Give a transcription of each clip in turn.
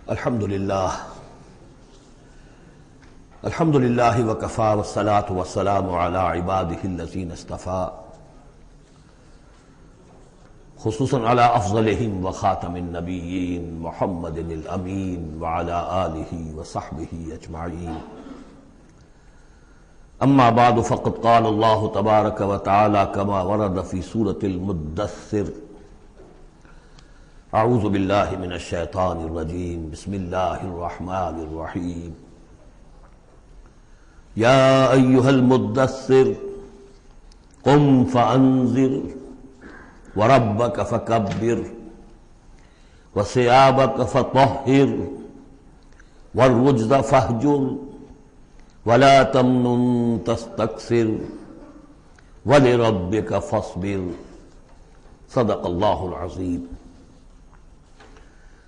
الحمدللہ وکفی والصلاة والسلام علی عبادہ الذین اصطفی خصوصاً علی افضلہم وخاتم النبیین محمد الامین وعلی آلہ وصحبہ اجمعین اما بعد فقد قال اللہ تبارک وتعالی کما ورد فی سورة المدثر اعوذ باللہ من الشیطان الرجیم بسم اللہ الرحمن الرحیم یا ایہا المدثر قم فانذر وربک فکبر وثیابک فطہر والرجز فاہجر ولا تمنن تستکثر ولربک فاصبر صدق اللہ العظیم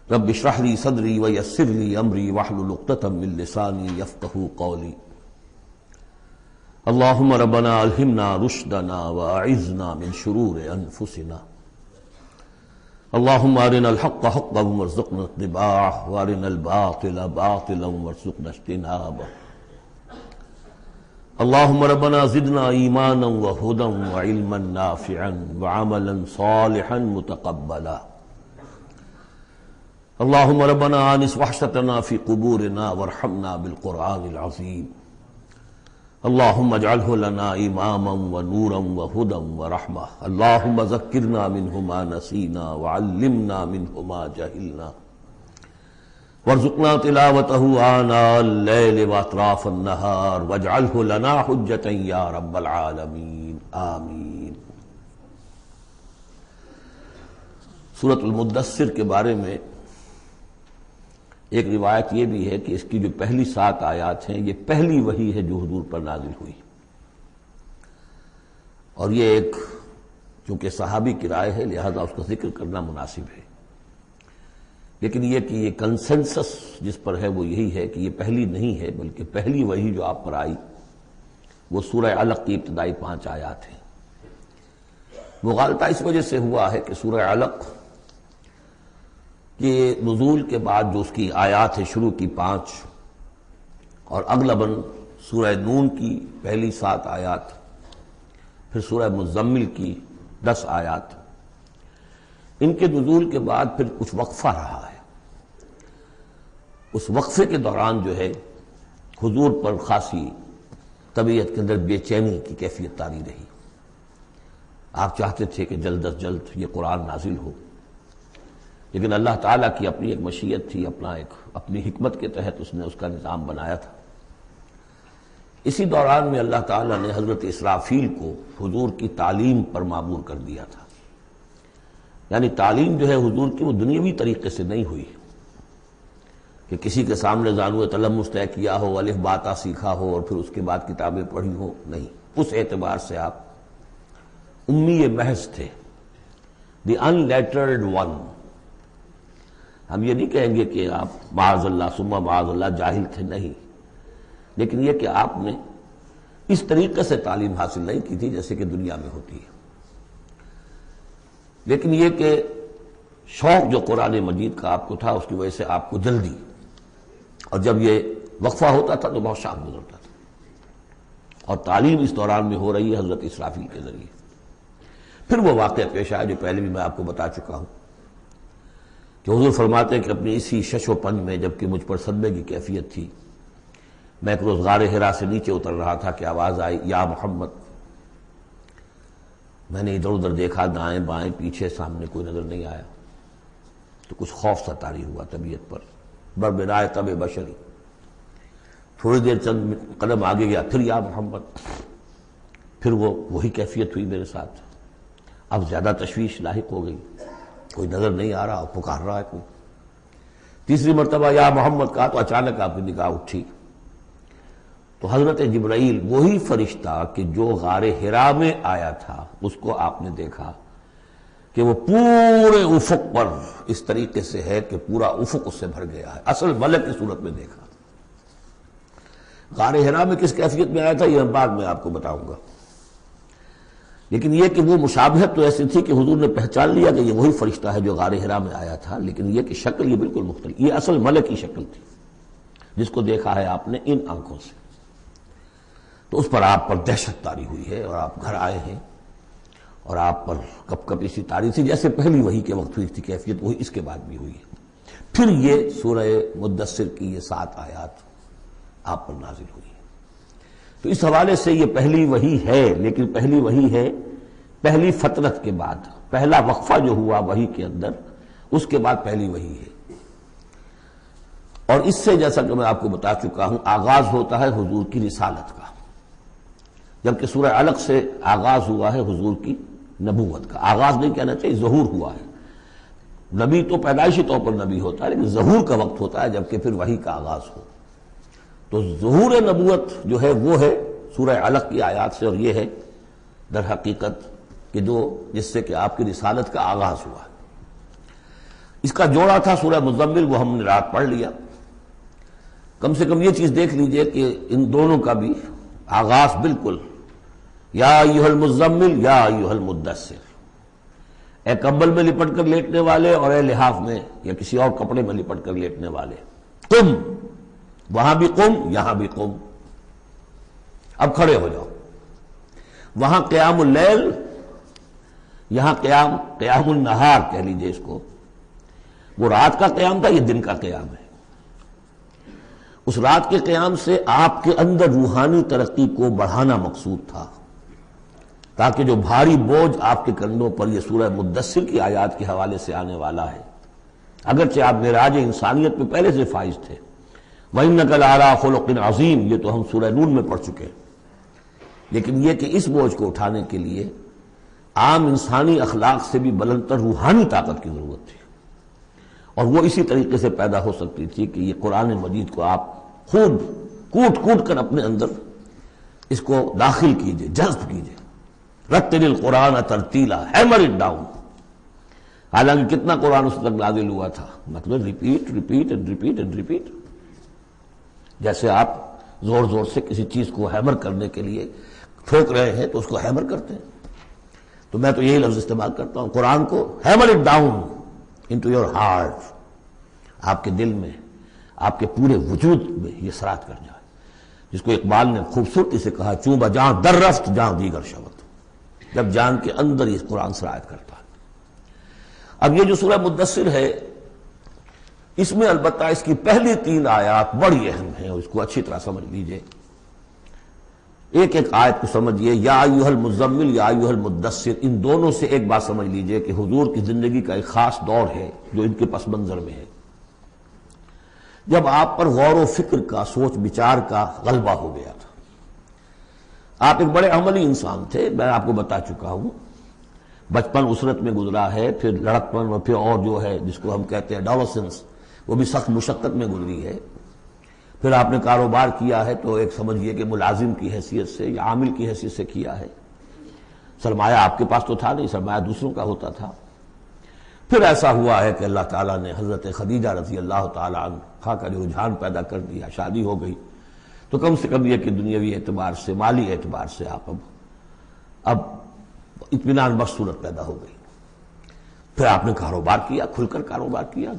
رب اشرح لی صدری ویسر لی امری واحلل عقدۃ من لسانی یفقہوا قولی اللہم ربنا الہمنا رشدنا واعذنا من شرور انفسنا اللہم ارنا الحق حقا وارزقنا اتباعہ وارنا الباطل باطلا وارزقنا اجتنابہ اللہم ربنا زدنا ایمانا وہدا وعلما نافعا وعملا صالحا متقبلا اللہم ربنا آنس وحشتنا فی قبورنا وارحمنا بالقرآن العظیم اللہم اجعلہ لنا اماما ونورا وہدا ورحمہ اللہم ذکرنا منہ ما نسینا وعلمنا منہ ما جہلنا وارزقنا تلاوتہ آناء اللیل واطراف النہار واجعلہ لنا حجتا یا رب العالمین آمین۔ سورۃ المدثر کے بارے میں ایک روایت یہ بھی ہے کہ اس کی جو پہلی 7 آیات ہیں یہ پہلی وحی ہے جو حضور پر نازل ہوئی، اور یہ ایک چونکہ صحابی کی رائے ہے لہذا اس کا ذکر کرنا مناسب ہے، لیکن یہ کہ یہ کنسنسس جس پر ہے وہ یہی ہے کہ یہ پہلی نہیں ہے بلکہ پہلی وحی جو آپ پر آئی وہ سورہ علق کی ابتدائی 5 آیات ہیں۔ مغالطہ اس وجہ سے ہوا ہے کہ سورہ علق کہ نزول کے بعد جو اس کی آیات ہے شروع کی 5 اور اغلباً سورہ نون کی پہلی 7 آیات، پھر سورہ مزمل کی 10 آیات، ان کے نزول کے بعد پھر کچھ وقفہ رہا ہے۔ اس وقفے کے دوران جو ہے حضور پر خاصی طبیعت کے اندر بے چینی کی کیفیت طاری رہی۔ آپ چاہتے تھے کہ جلد از جلد یہ قرآن نازل ہو، لیکن اللہ تعالیٰ کی اپنی ایک مشیت تھی، اپنی حکمت کے تحت اس نے اس کا نظام بنایا تھا۔ اسی دوران میں اللہ تعالیٰ نے حضرت اسرافیل کو حضور کی تعلیم پر مامور کر دیا تھا، یعنی تعلیم جو ہے حضور کی وہ دنیاوی طریقے سے نہیں ہوئی کہ کسی کے سامنے زانو تلمس طے کیا ہو، الف باتا سیکھا ہو اور پھر اس کے بعد کتابیں پڑھی ہو، نہیں، اس اعتبار سے آپ امی محض تھے، دی ان لیٹرڈ ون۔ ہم یہ نہیں کہیں گے کہ آپ معاذ اللہ ثم معاذ اللہ جاہل تھے، نہیں، لیکن یہ کہ آپ نے اس طریقے سے تعلیم حاصل نہیں کی تھی جیسے کہ دنیا میں ہوتی ہے، لیکن یہ کہ شوق جو قرآن مجید کا آپ کو تھا اس کی وجہ سے آپ کو جلدی، اور جب یہ وقفہ ہوتا تھا تو بہت شام گزرتا تھا، اور تعلیم اس دوران میں ہو رہی ہے حضرت اسرافیل کے ذریعے۔ پھر وہ واقعہ پیش آیا جو پہلے بھی میں آپ کو بتا چکا ہوں کہ حضور فرماتے ہیں کہ اپنی اسی شش و پنج میں جبکہ مجھ پر صدمے کی کیفیت تھی، میں ایک روز غار حرا سے نیچے اتر رہا تھا کہ آواز آئی یا محمد۔ میں نے ادھر ادھر دیکھا، دائیں بائیں پیچھے سامنے کوئی نظر نہیں آیا، تو کچھ خوف سا طاری ہوا طبیعت پر، بربرائے طب بشری۔ تھوڑی دیر چند قدم آگے گیا، پھر یا محمد، پھر وہی کیفیت ہوئی میرے ساتھ۔ اب زیادہ تشویش لاحق ہو گئی، کوئی نظر نہیں آ رہا، پکار رہا ہے کوئی۔ تیسری مرتبہ یا محمد کہا تو اچانک آپ کی نگاہ اٹھی تو حضرت جبرائیل، وہی فرشتہ کہ جو غار حرا میں آیا تھا، اس کو آپ نے دیکھا کہ وہ پورے افق پر اس طریقے سے ہے کہ پورا افق اس سے بھر گیا ہے، اصل ملک کی صورت میں دیکھا۔ غار حرا میں کس کیفیت میں آیا تھا یہ بعد میں آپ کو بتاؤں گا۔ لیکن یہ کہ وہ مشابہت تو ایسی تھی کہ حضور نے پہچان لیا کہ یہ وہی فرشتہ ہے جو غار حرا میں آیا تھا، لیکن یہ کہ شکل یہ بالکل مختلف، یہ اصل ملک کی شکل تھی جس کو دیکھا ہے آپ نے ان آنکھوں سے۔ تو اس پر آپ پر دہشت طاری ہوئی ہے اور آپ گھر آئے ہیں، اور آپ پر کپ کپ اسی طاری تھی جیسے پہلی وحی کے وقت ہوئی تھی کیفیت، وہی اس کے بعد بھی ہوئی ہے۔ پھر یہ سورہ مدثر کی یہ 7 آیات آپ پر نازل ہوئی۔ تو اس حوالے سے یہ پہلی وحی ہے، لیکن پہلی وحی ہے پہلی فترت کے بعد، پہلا وقفہ جو ہوا وحی کے اندر، اس کے بعد پہلی وحی ہے۔ اور اس سے جیسا کہ میں آپ کو بتا چکا ہوں آغاز ہوتا ہے حضور کی رسالت کا، جبکہ سورہ علق سے آغاز ہوا ہے حضور کی نبوت کا۔ آغاز نہیں کہنا چاہیے، ظہور ہوا ہے۔ نبی تو پیدائشی طور پر نبی ہوتا ہے، لیکن ظہور کا وقت ہوتا ہے جبکہ پھر وحی کا آغاز ہو۔ تو ظہور نبوت جو ہے وہ ہے سورہ علق کی آیات سے، اور یہ ہے در حقیقت کہ جس سے کہ آپ کی رسالت کا آغاز ہوا۔ اس کا جوڑا تھا سورہ مزمل، وہ ہم نے رات پڑھ لیا۔ کم سے کم یہ چیز دیکھ لیجئے کہ ان دونوں کا بھی آغاز بالکل یا ایھا المزمل یا ایھا المدثر، اے کمبل میں لپٹ کر لیٹنے والے اور اے لحاف میں یا کسی اور کپڑے میں لپٹ کر لیٹنے والے، قم، وہاں بھی قم یہاں بھی قم، اب کھڑے ہو جاؤ۔ وہاں قیام اللیل، یہاں قیام النہار کہہ لیجئے اس کو۔ وہ رات کا قیام تھا، یہ دن کا قیام ہے۔ اس رات کے قیام سے آپ کے اندر روحانی ترقی کو بڑھانا مقصود تھا، تاکہ جو بھاری بوجھ آپ کے کندھوں پر یہ سورہ مدثر کی آیات کے حوالے سے آنے والا ہے، اگرچہ آپ معراج انسانیت میں پہلے سے فائز تھے، وَإِنَّكَ لَعَلَىٰ خُلُقٍ عَظِيمٍ، یہ تو ہم سورہ نون میں پڑھ چکے ہیں، لیکن یہ کہ اس بوجھ کو اٹھانے کے لیے عام انسانی اخلاق سے بھی بلندتر روحانی طاقت کی ضرورت تھی، اور وہ اسی طریقے سے پیدا ہو سکتی تھی کہ یہ قرآن مجید کو آپ خود کوٹ کوٹ کر اپنے اندر اس کو داخل کیجئے، جذب کیجئے۔ رتل القرآن ترتیلا، ہیمر اٹ ڈاؤن۔ حالانکہ کتنا قرآن اس تک نازل ہوا تھا، مطلب repeat repeat and repeat and repeat, جیسے آپ زور زور سے کسی چیز کو ہیمر کرنے کے لیے ٹھوک رہے ہیں تو اس کو ہیمر کرتے ہیں۔ تو میں تو یہی لفظ استعمال کرتا ہوں، قرآن کو hammer it down into your heart, آپ کے دل میں، آپ کے پورے وجود میں یہ سرات کر جائے، جس کو اقبال نے خوبصورتی سے کہا، چوں بجاں در رفت جاں دیگر شبت، جب جان کے اندر یہ قرآن سرایت کرتا ہے۔ اب یہ جو سورہ مدثر ہے، اس میں البتہ اس کی پہلی 3 آیات بڑی اہم ہیں، اور اس کو اچھی طرح سمجھ لیجئے۔ ایک ایک آیت کو سمجھیے، یا ایھا المزمل یا ایھا المدثر، ان دونوں سے ایک بات سمجھ لیجئے کہ حضور کی زندگی کا ایک خاص دور ہے جو ان کے پس منظر میں ہے، جب آپ پر غور و فکر کا، سوچ بچار کا غلبہ ہو گیا تھا۔ آپ ایک بڑے عملی انسان تھے، میں آپ کو بتا چکا ہوں، بچپن اسرت میں گزرا ہے، پھر لڑکپن اور پھر اور جو ہے جس کو ہم کہتے ہیں ایڈولسنس، وہ بھی سخت مشقت میں گزری ہے۔ پھر آپ نے کاروبار کیا ہے تو ایک سمجھیے کہ ملازم کی حیثیت سے یا عامل کی حیثیت سے کیا ہے، سرمایہ آپ کے پاس تو تھا نہیں، سرمایہ دوسروں کا ہوتا تھا۔ پھر ایسا ہوا ہے کہ اللہ تعالیٰ نے حضرت خدیجہ رضی اللہ تعالیٰ عنہا کا جو رجحان پیدا کر دیا، شادی ہو گئی، تو کم سے کم یہ کہ دنیاوی اعتبار سے، مالی اعتبار سے آپ اب اطمینان بخش صورت پیدا ہو گئی۔ پھر آپ نے کاروبار کیا، کھل کر کاروبار کیا،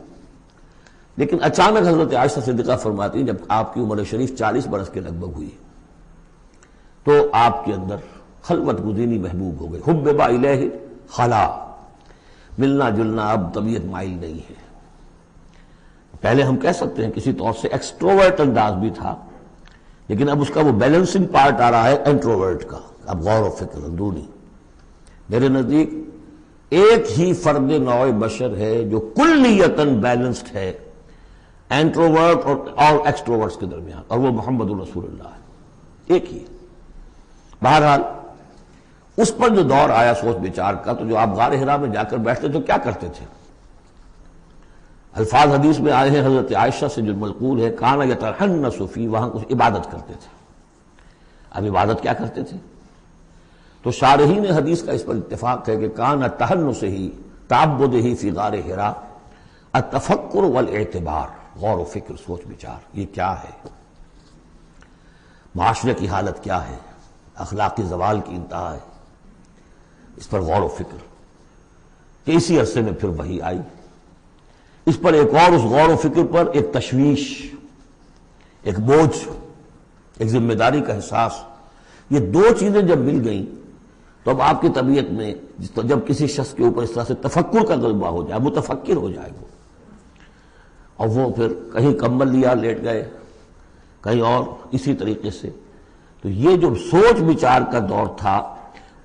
لیکن اچانک حضرت عائشہ صدیقہ فرماتی ہیں جب آپ کی عمر شریف 40 برس کے لگ بھگ ہوئی تو آپ کے اندر خلوت گزینی محبوب ہو گئی، حبب الیہ خلا، ملنا جلنا اب طبیعت مائل نہیں ہے۔ پہلے ہم کہہ سکتے ہیں کسی طور سے ایکسٹروورٹ انداز بھی تھا، لیکن اب اس کا وہ بیلنسنگ پارٹ آ رہا ہے انٹروورٹ کا، اب غور و فکر اندرونی۔ میرے نزدیک ایک ہی فرد نوع بشر ہے جو کلیتاً بیلنسڈ ہے انٹروورٹ اور ایکسٹروورٹس کے درمیان، اور وہ محمد رسول اللہ ہے، ایک ہی۔ بہرحال اس پر جو دور آیا سوچ بچار کا، تو جو آپ غار حرا میں جا کر بیٹھتے تو کیا کرتے تھے؟ الفاظ حدیث میں آئے ہیں حضرت عائشہ سے جو منقول ہے، کانا یتحنس فی، وہاں کچھ عبادت کرتے تھے۔ اب عبادت کیا کرتے تھے؟ تو شارحین حدیث کا اس پر اتفاق ہے کہ کانا تحنسہ تعبدہ فی غار حرا التفکر والاعتبار، غور و فکر، سوچ بچار، یہ کیا ہے، معاشرے کی حالت کیا ہے، اخلاقی زوال کی انتہا ہے، اس پر غور و فکر کہ اسی عرصے میں پھر وحی آئی. اس پر ایک اور اس غور و فکر پر ایک تشویش، ایک بوجھ، ایک ذمہ داری کا احساس، یہ دو چیزیں جب مل گئیں تو اب آپ کی طبیعت میں جب کسی شخص کے اوپر اس طرح سے تفکر کا غلبہ ہو جائے، متفکر ہو جائے وہ، اور وہ پھر کہیں کمبل لیا لیٹ گئے، کہیں اور اسی طریقے سے، تو یہ جو سوچ بچار کا دور تھا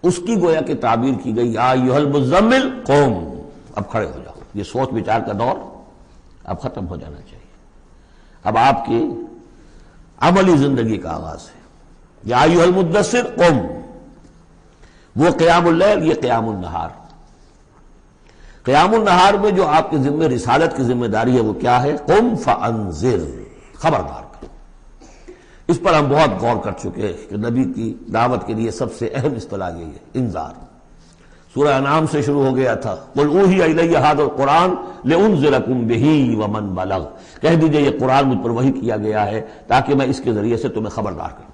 اس کی گویا کہ تعبیر کی گئی یا ایھا المزمل قم، اب کھڑے ہو جاؤ. یہ سوچ بچار کا دور اب ختم ہو جانا چاہیے. اب آپ کی عملی زندگی کا آغاز ہے. یا ایھا المدثر قم، وہ قیام اللیل، یہ قیام النہار. قیام النہار میں جو آپ کے ذمہ رسالت کی ذمہ داری ہے وہ کیا ہے؟ قم فانذر، خبردار کرو. اس پر ہم بہت غور کر چکے ہیں کہ نبی کی دعوت کے لیے سب سے اہم اصطلاح یہی ہے، انذار. سورہ انعام سے شروع ہو گیا تھا، قل اوحی الی ھذا القرآن لانذرکم بہ ومن بلغ، کہہ دیجئے یہ قرآن مجھ پر وحی کیا گیا ہے تاکہ میں اس کے ذریعے سے تمہیں خبردار کروں.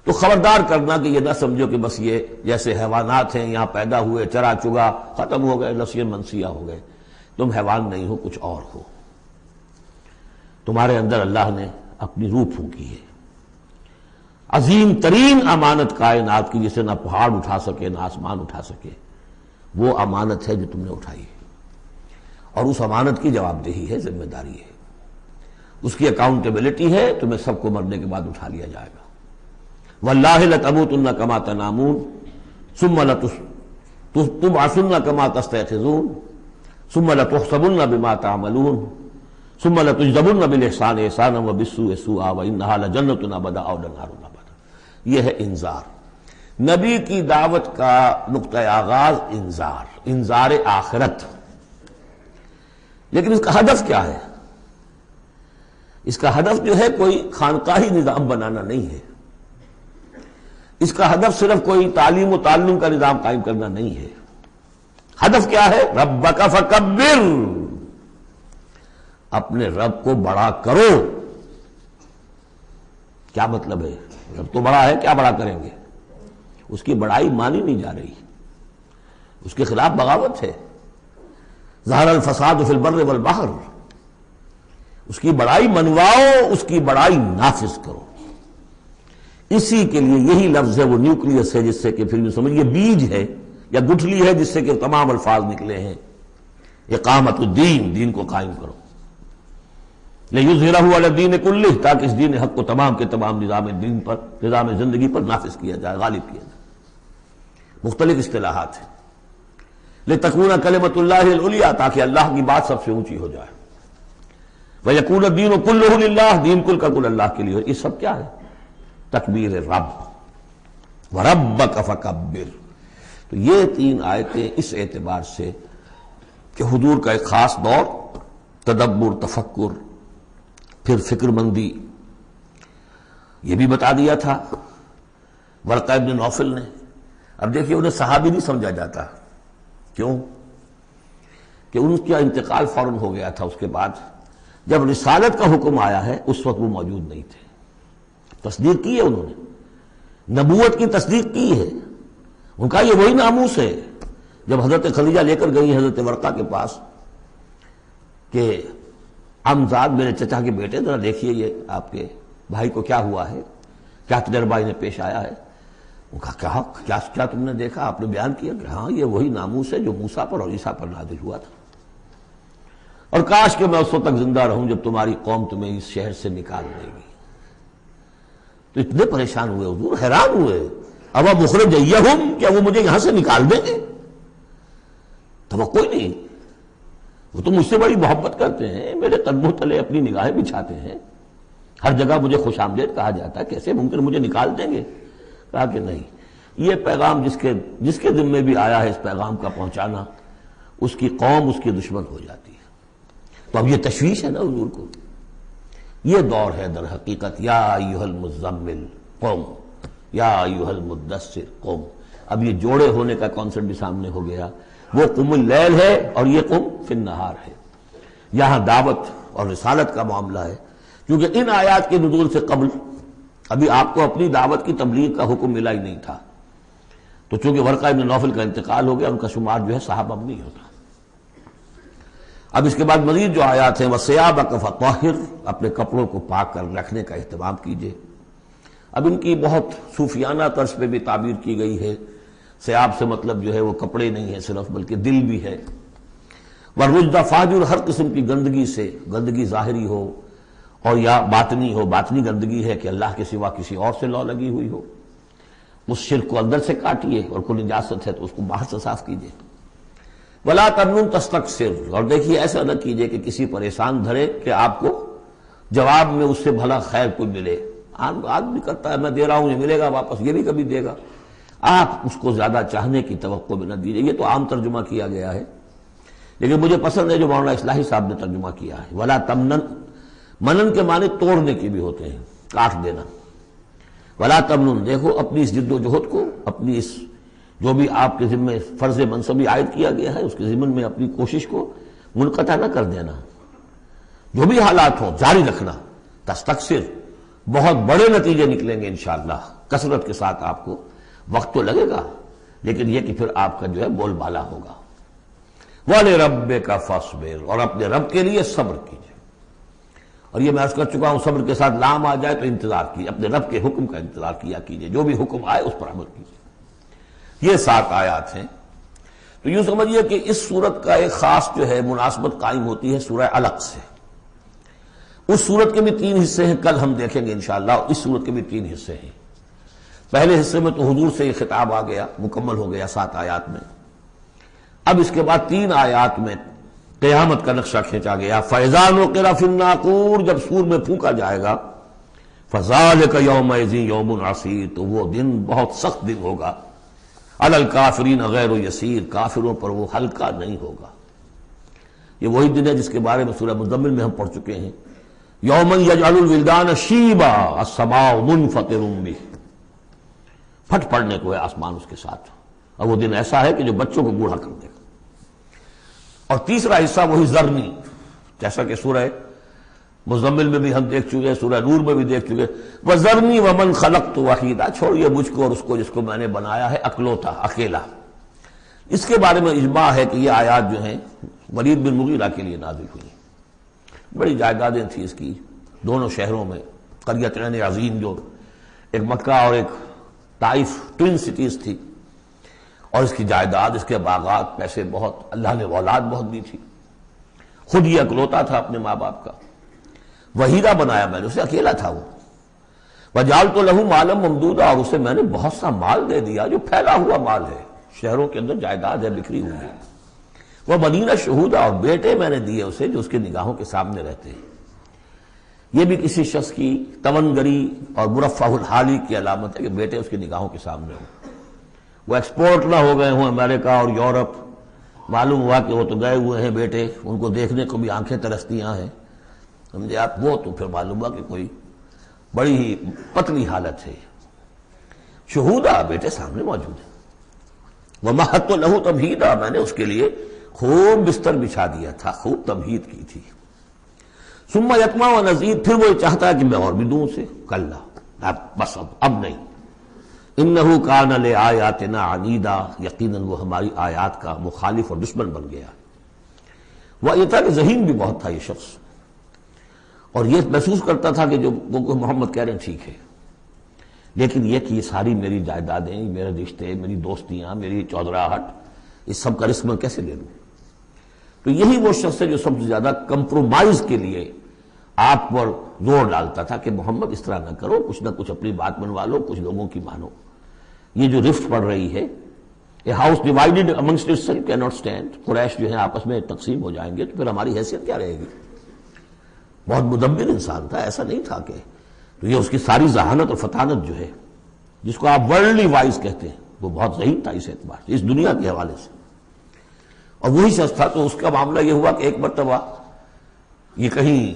تو خبردار کرنا کہ یہ نہ سمجھو کہ بس یہ جیسے حیوانات ہیں یہاں پیدا ہوئے، چرا چگا، ختم ہو گئے، نسیہ منسیہ ہو گئے. تم حیوان نہیں ہو، کچھ اور ہو. تمہارے اندر اللہ نے اپنی روح پھونکی ہے، عظیم ترین امانت کائنات کی، جسے نہ پہاڑ اٹھا سکے نہ آسمان اٹھا سکے. وہ امانت ہے جو تم نے اٹھائی ہے، اور اس امانت کی جواب دہی ہے، ذمہ داری ہے، اس کی اکاؤنٹیبلٹی ہے. تمہیں سب کو مرنے کے بعد اٹھا لیا جائے گا. واللہ لتموتن کما تنامون ثم تبعثن کما تستيقظون ثم لتحسبن بما تعملون ثم لتجزون بالاحسان احسانا وبالسوء سوءا وانها لجنة ابدا او نار ابدا. یہ ہے انذار. نبی کی دعوت کا نقطہ آغاز انذار آخرت. لیکن اس کا ہدف کیا ہے؟ اس کا ہدف جو ہے کوئی خانقاہی نظام بنانا نہیں ہے. اس کا ہدف صرف کوئی تعلیم و تعلم کا نظام قائم کرنا نہیں ہے. ہدف کیا ہے؟ ربک فکبر، اپنے رب کو بڑا کرو. کیا مطلب ہے؟ رب تو بڑا ہے، کیا بڑا کریں گے؟ اس کی بڑائی مانی نہیں جا رہی، اس کے خلاف بغاوت ہے. ظہر الفساد فی البر والبحر، اس کی بڑائی منواؤ، اس کی بڑائی نافذ کرو. اسی کے لیے یہی لفظ ہے، وہ نیوکلیس ہے جس سے کہ پھر سمجھئے بیج ہے یا گٹھلی ہے جس سے کہ تمام الفاظ نکلے ہیں. اقامت الدین، دین کو قائم کرو. لِیُظْہِرَہُ عَلَى الدِّینِ کُلِّہ، تاکہ اس دین حق کو تمام کے تمام نظام دین پر، نظام زندگی پر نافذ کیا جائے، غالب کیا جائے. مختلف اصطلاحات ہیں. لِتَکُونَ کلمۃ اللہ العلیٰ، تاکہ اللہ کی بات سب سے اونچی ہو جائے. وَیَکُونَ الدِّینُ کُلُّہُ لِلَّہ، دین کل کا کل اللہ کے لیے. یہ سب کیا ہے؟ تکبیر رب. وَرَبَّکَ فَکَبِّرْ. تو یہ تین آیتیں اس اعتبار سے کہ حضور کا ایک خاص دور، تدبر، تفکر، پھر فکر مندی، یہ بھی بتا دیا تھا ورقہ ابن نوفل نے. اب دیکھیے انہیں صحابی نہیں سمجھا جاتا. کیوں؟ کہ ان کا انتقال فوراً ہو گیا تھا. اس کے بعد جب رسالت کا حکم آیا ہے اس وقت وہ موجود نہیں تھے. تصدیق کی ہے انہوں نے، نبوت کی تصدیق کی ہے. ان کا یہ وہی ناموس ہے. جب حضرت خدیجہ لے کر گئی حضرت ورقہ کے پاس کہ عمزاد میرے چچا کے بیٹے، ذرا دیکھیے یہ آپ کے بھائی کو کیا ہوا ہے، کیا تجربہ انہیں پیش آیا ہے. ان کا کیا تم نے دیکھا؟ آپ نے بیان کیا کہ ہاں یہ وہی ناموس ہے جو موسیٰ پر اور عیسیٰ پر نازل ہوا تھا، اور کاش کہ میں اس وقت تک زندہ رہوں جب تمہاری قوم تمہیں اس شہر سے نکال دے گی. تو اتنے پریشان ہوئے حضور، حیران ہوئے. اب مخرجیہم، کیا وہ مجھے یہاں سے نکال دیں گے؟ توقع ہی نہیں. وہ تو مجھ سے بڑی محبت کرتے ہیں، میرے قدموں تلے اپنی نگاہیں بچھاتے ہیں، ہر جگہ مجھے خوش آمدید کہا جاتا ہے، کیسے ممکن مجھے نکال دیں گے؟ کہا کہ نہیں، یہ پیغام جس کے ذمے بھی آیا ہے اس پیغام کا پہنچانا، اس کی قوم اس کی دشمن ہو جاتی ہے. تو اب یہ تشویش ہے نا حضور کو. یہ دور ہے در حقیقت یا ایھا المزمل قم، یا ایھا المدثر قم. اب یہ جوڑے ہونے کا کانسیپٹ بھی سامنے ہو گیا. وہ قم اللیل ہے اور یہ قم فی النہار ہے. یہاں دعوت اور رسالت کا معاملہ ہے، کیونکہ ان آیات کے نزول سے قبل ابھی آپ کو اپنی دعوت کی تبلیغ کا حکم ملا ہی نہیں تھا. تو چونکہ ورقہ ابن نوفل کا انتقال ہو گیا، ان کا شمار جو ہے صحابہ میں نہیں ہوتا۔ اب اس کے بعد مزید جو آیات ہیں وَثِيَابَكَ فَطَهِّرْ، اپنے کپڑوں کو پاک کر رکھنے کا اہتمام کیجیے۔ اب ان کی بہت صوفیانہ طرز پہ بھی تعبیر کی گئی ہے۔ ثیاب سے مطلب جو ہے وہ کپڑے نہیں ہے صرف، بلکہ دل بھی ہے۔ وَالرُّجْزَ فَاهْجُرْ، ہر قسم کی گندگی سے، گندگی ظاہری ہو اور یا باطنی ہو، باطنی گندگی ہے کہ اللہ کے سوا کسی اور سے لو لگی ہوئی ہو، اس شرک کو اندر سے کاٹیے، اور کوئی نجاست ہے تو اس کو باہر سے صاف کیجیے۔ وَلَا تَمْنُنْ تَسْتَكْثِرْ، اور دیکھیے ایسا نہ کیجیے کہ کسی پر احسان دھرے کہ آپ کو جواب میں اس سے بھلا خیر کوئی ملے۔ آدمی کرتا ہے میں دے رہا ہوں یہ ملے گا واپس، یہ بھی کبھی دے گا، آپ اس کو زیادہ چاہنے کی توقع بھی نہ دیجیے۔ یہ تو عام ترجمہ کیا گیا ہے، لیکن مجھے پسند ہے جو مولانا اصلاحی صاحب نے ترجمہ کیا ہے۔ وَلَا تَمْنَنْ، منن کے معنی توڑنے کی بھی ہوتے ہیں، کاٹ دینا۔ وَلَا تَمْنُنْ، دیکھو اپنی اس جد و جہد کو، اپنی اس جو بھی آپ کے ذمہ فرض منصبی عائد کیا گیا ہے اس کے ضمن میں اپنی کوشش کو منقطع نہ کر دینا، جو بھی حالات ہوں جاری رکھنا۔ تستکثر، بہت بڑے نتیجے نکلیں گے انشاءاللہ، کثرت کے ساتھ آپ کو وقت تو لگے گا، لیکن یہ کہ پھر آپ کا جو ہے بول بالا ہوگا۔ وَلِرَبِّكَ فَاصْبِرْ، اور اپنے رب کے لیے صبر کیجیے۔ اور یہ میں عرض کر چکا ہوں، صبر کے ساتھ لام آ جائے تو انتظار کیجیے، اپنے رب کے حکم کا انتظار کیا کیجیے، جو بھی حکم آئے اس پر عمل کیجیے۔ یہ 7 آیات ہیں۔ تو یوں سمجھیے کہ اس سورت کا ایک خاص جو ہے مناسبت قائم ہوتی ہے سورہ علق سے۔ اس سورت کے بھی 3 حصے ہیں، کل ہم دیکھیں گے انشاءاللہ۔ اس سورت کے بھی 3 حصے ہیں۔ پہلے حصے میں تو حضور سے یہ خطاب آ گیا، مکمل ہو گیا 7 آیات میں۔ اب اس کے بعد 3 آیات میں قیامت کا نقشہ کھینچا گیا۔ فَإِذَا نُقِرَ فِي النَّاقُورِ، جب سور میں پھونکا جائے گا، فَذَلِكَ يَوْمَئِذٍ يَوْمٌ عَسِيرٌ، تو وہ دن بہت سخت دن ہوگا۔ عَلَى الْكَافِرِينَ غَيْرُ يَسِيرٌ، کافروں پر وہ ہلکا نہیں ہوگا۔ یہ وہی دن ہے جس کے بارے میں سورہ مزمل میں ہم پڑھ چکے ہیں۔ یومًا یجعل الولدان شیبا السماء منفطر بہ، پھٹ پڑنے کو ہے آسمان اس کے ساتھ، اور وہ دن ایسا ہے کہ جو بچوں کو بوڑھا کر دے گا۔ اور تیسرا حصہ وہی ذرنی، جیسا کہ سورہ مزمل میں بھی ہم دیکھ چکے، سورہ نور میں بھی دیکھ چکے۔ وَذَرْنِي وَمَنْ خَلَقْتُ وَحِيدًا، چھوڑیے مجھ کو اور اس کو جس کو میں نے بنایا ہے اکلوتا، اکیلا۔ اس کے بارے میں اجماع ہے کہ یہ آیات جو ہیں ولید بن مغیرہ کے لیے نازل ہوئی۔ بڑی جائیدادیں تھیں اس کی، دونوں شہروں میں، قریتین عظیم جو ایک مکہ اور ایک طائف ٹوین سٹیز تھی، اور اس کی جائیداد، اس کے باغات، پیسے بہت، اللہ نے اولاد بہت دی تھی۔ خود یہ اکلوتا تھا اپنے ماں باپ کا، وحیدہ بنایا میں نے اسے، اکیلا تھا وہ۔ وَجَعَلْتُ لَهُ مَالًا مَمْدُودًا، اور اسے میں نے بہت سا مال دے دیا جو پھیلا ہوا مال ہے، شہروں کے اندر جائیداد ہے بکھری ہوئی ہے۔ وَبَنِينَ شُهُودًا، اور بیٹے میں نے دیے اسے جو اس کے نگاہوں کے سامنے رہتے ہیں۔ یہ بھی کسی شخص کی توانگری اور مرفہ الحالی کی علامت ہے کہ بیٹے اس کی نگاہوں کے سامنے ہوں، وہ ایکسپورٹ نہ ہو گئے ہوں امریکہ اور یورپ، معلوم ہوا کہ وہ تو گئے ہوئے ہیں بیٹے، ان کو دیکھنے کو بھی آنکھیں ترستیاں ہیں، سمجھے آپ، وہ تو پھر معلوم ہوا کہ کوئی بڑی ہی پتلی حالت ہے۔ شہودہ، بیٹے سامنے موجود ہیں۔ وَمَهَّدتُّ لَهُ تَمْهِيدًا، میں نے اس کے لیے خوب بستر بچھا دیا تھا، خوب تمہید کی تھی۔ ثُمَّ يَطْمَعُ أَنْ أَزِيدَ، پھر وہ چاہتا ہے کہ میں اور بھی دوں اسے، کلا، بس اب نہیں۔ إِنَّهُ كَانَ لِآيَاتِنَا عَنِيدًا، یقیناً وہ ہماری آیات کا مخالف اور دشمن بن گیا۔ وہ یہ تھا کہ ذہین بھی بہت تھا یہ شخص، اور یہ محسوس کرتا تھا کہ جو وہ محمد کہہ رہے ہیں ٹھیک ہے، لیکن یہ کہ یہ ساری میری جائیدادیں، میرے رشتے، میری دوستیاں، میری چودراہٹ، اس سب کا رسک میں کیسے لے لوں؟ تو یہی وہ شخص ہے جو سب سے زیادہ کمپرومائز کے لیے آپ پر زور ڈالتا تھا کہ محمد اس طرح نہ کرو، کچھ نہ کچھ اپنی بات منوا لو، کچھ لوگوں کی مانو۔ یہ جو رفت پڑ رہی ہے، a house divided amongst itself can not stand, قریش جو ہیں آپس میں تقسیم ہو جائیں گے تو پھر ہماری حیثیت کیا رہے گی؟ بہت مدبر انسان تھا، ایسا نہیں تھا کہ، تو یہ اس کی ساری ذہانت اور فطانت جو ہے، جس کو آپ ورلڈلی وائز کہتے ہیں، وہ بہت ذہین تھا اس اعتبار سے، اس دنیا کے حوالے سے۔ اور وہی شخص تھا، تو اس کا معاملہ یہ ہوا کہ ایک مرتبہ یہ کہیں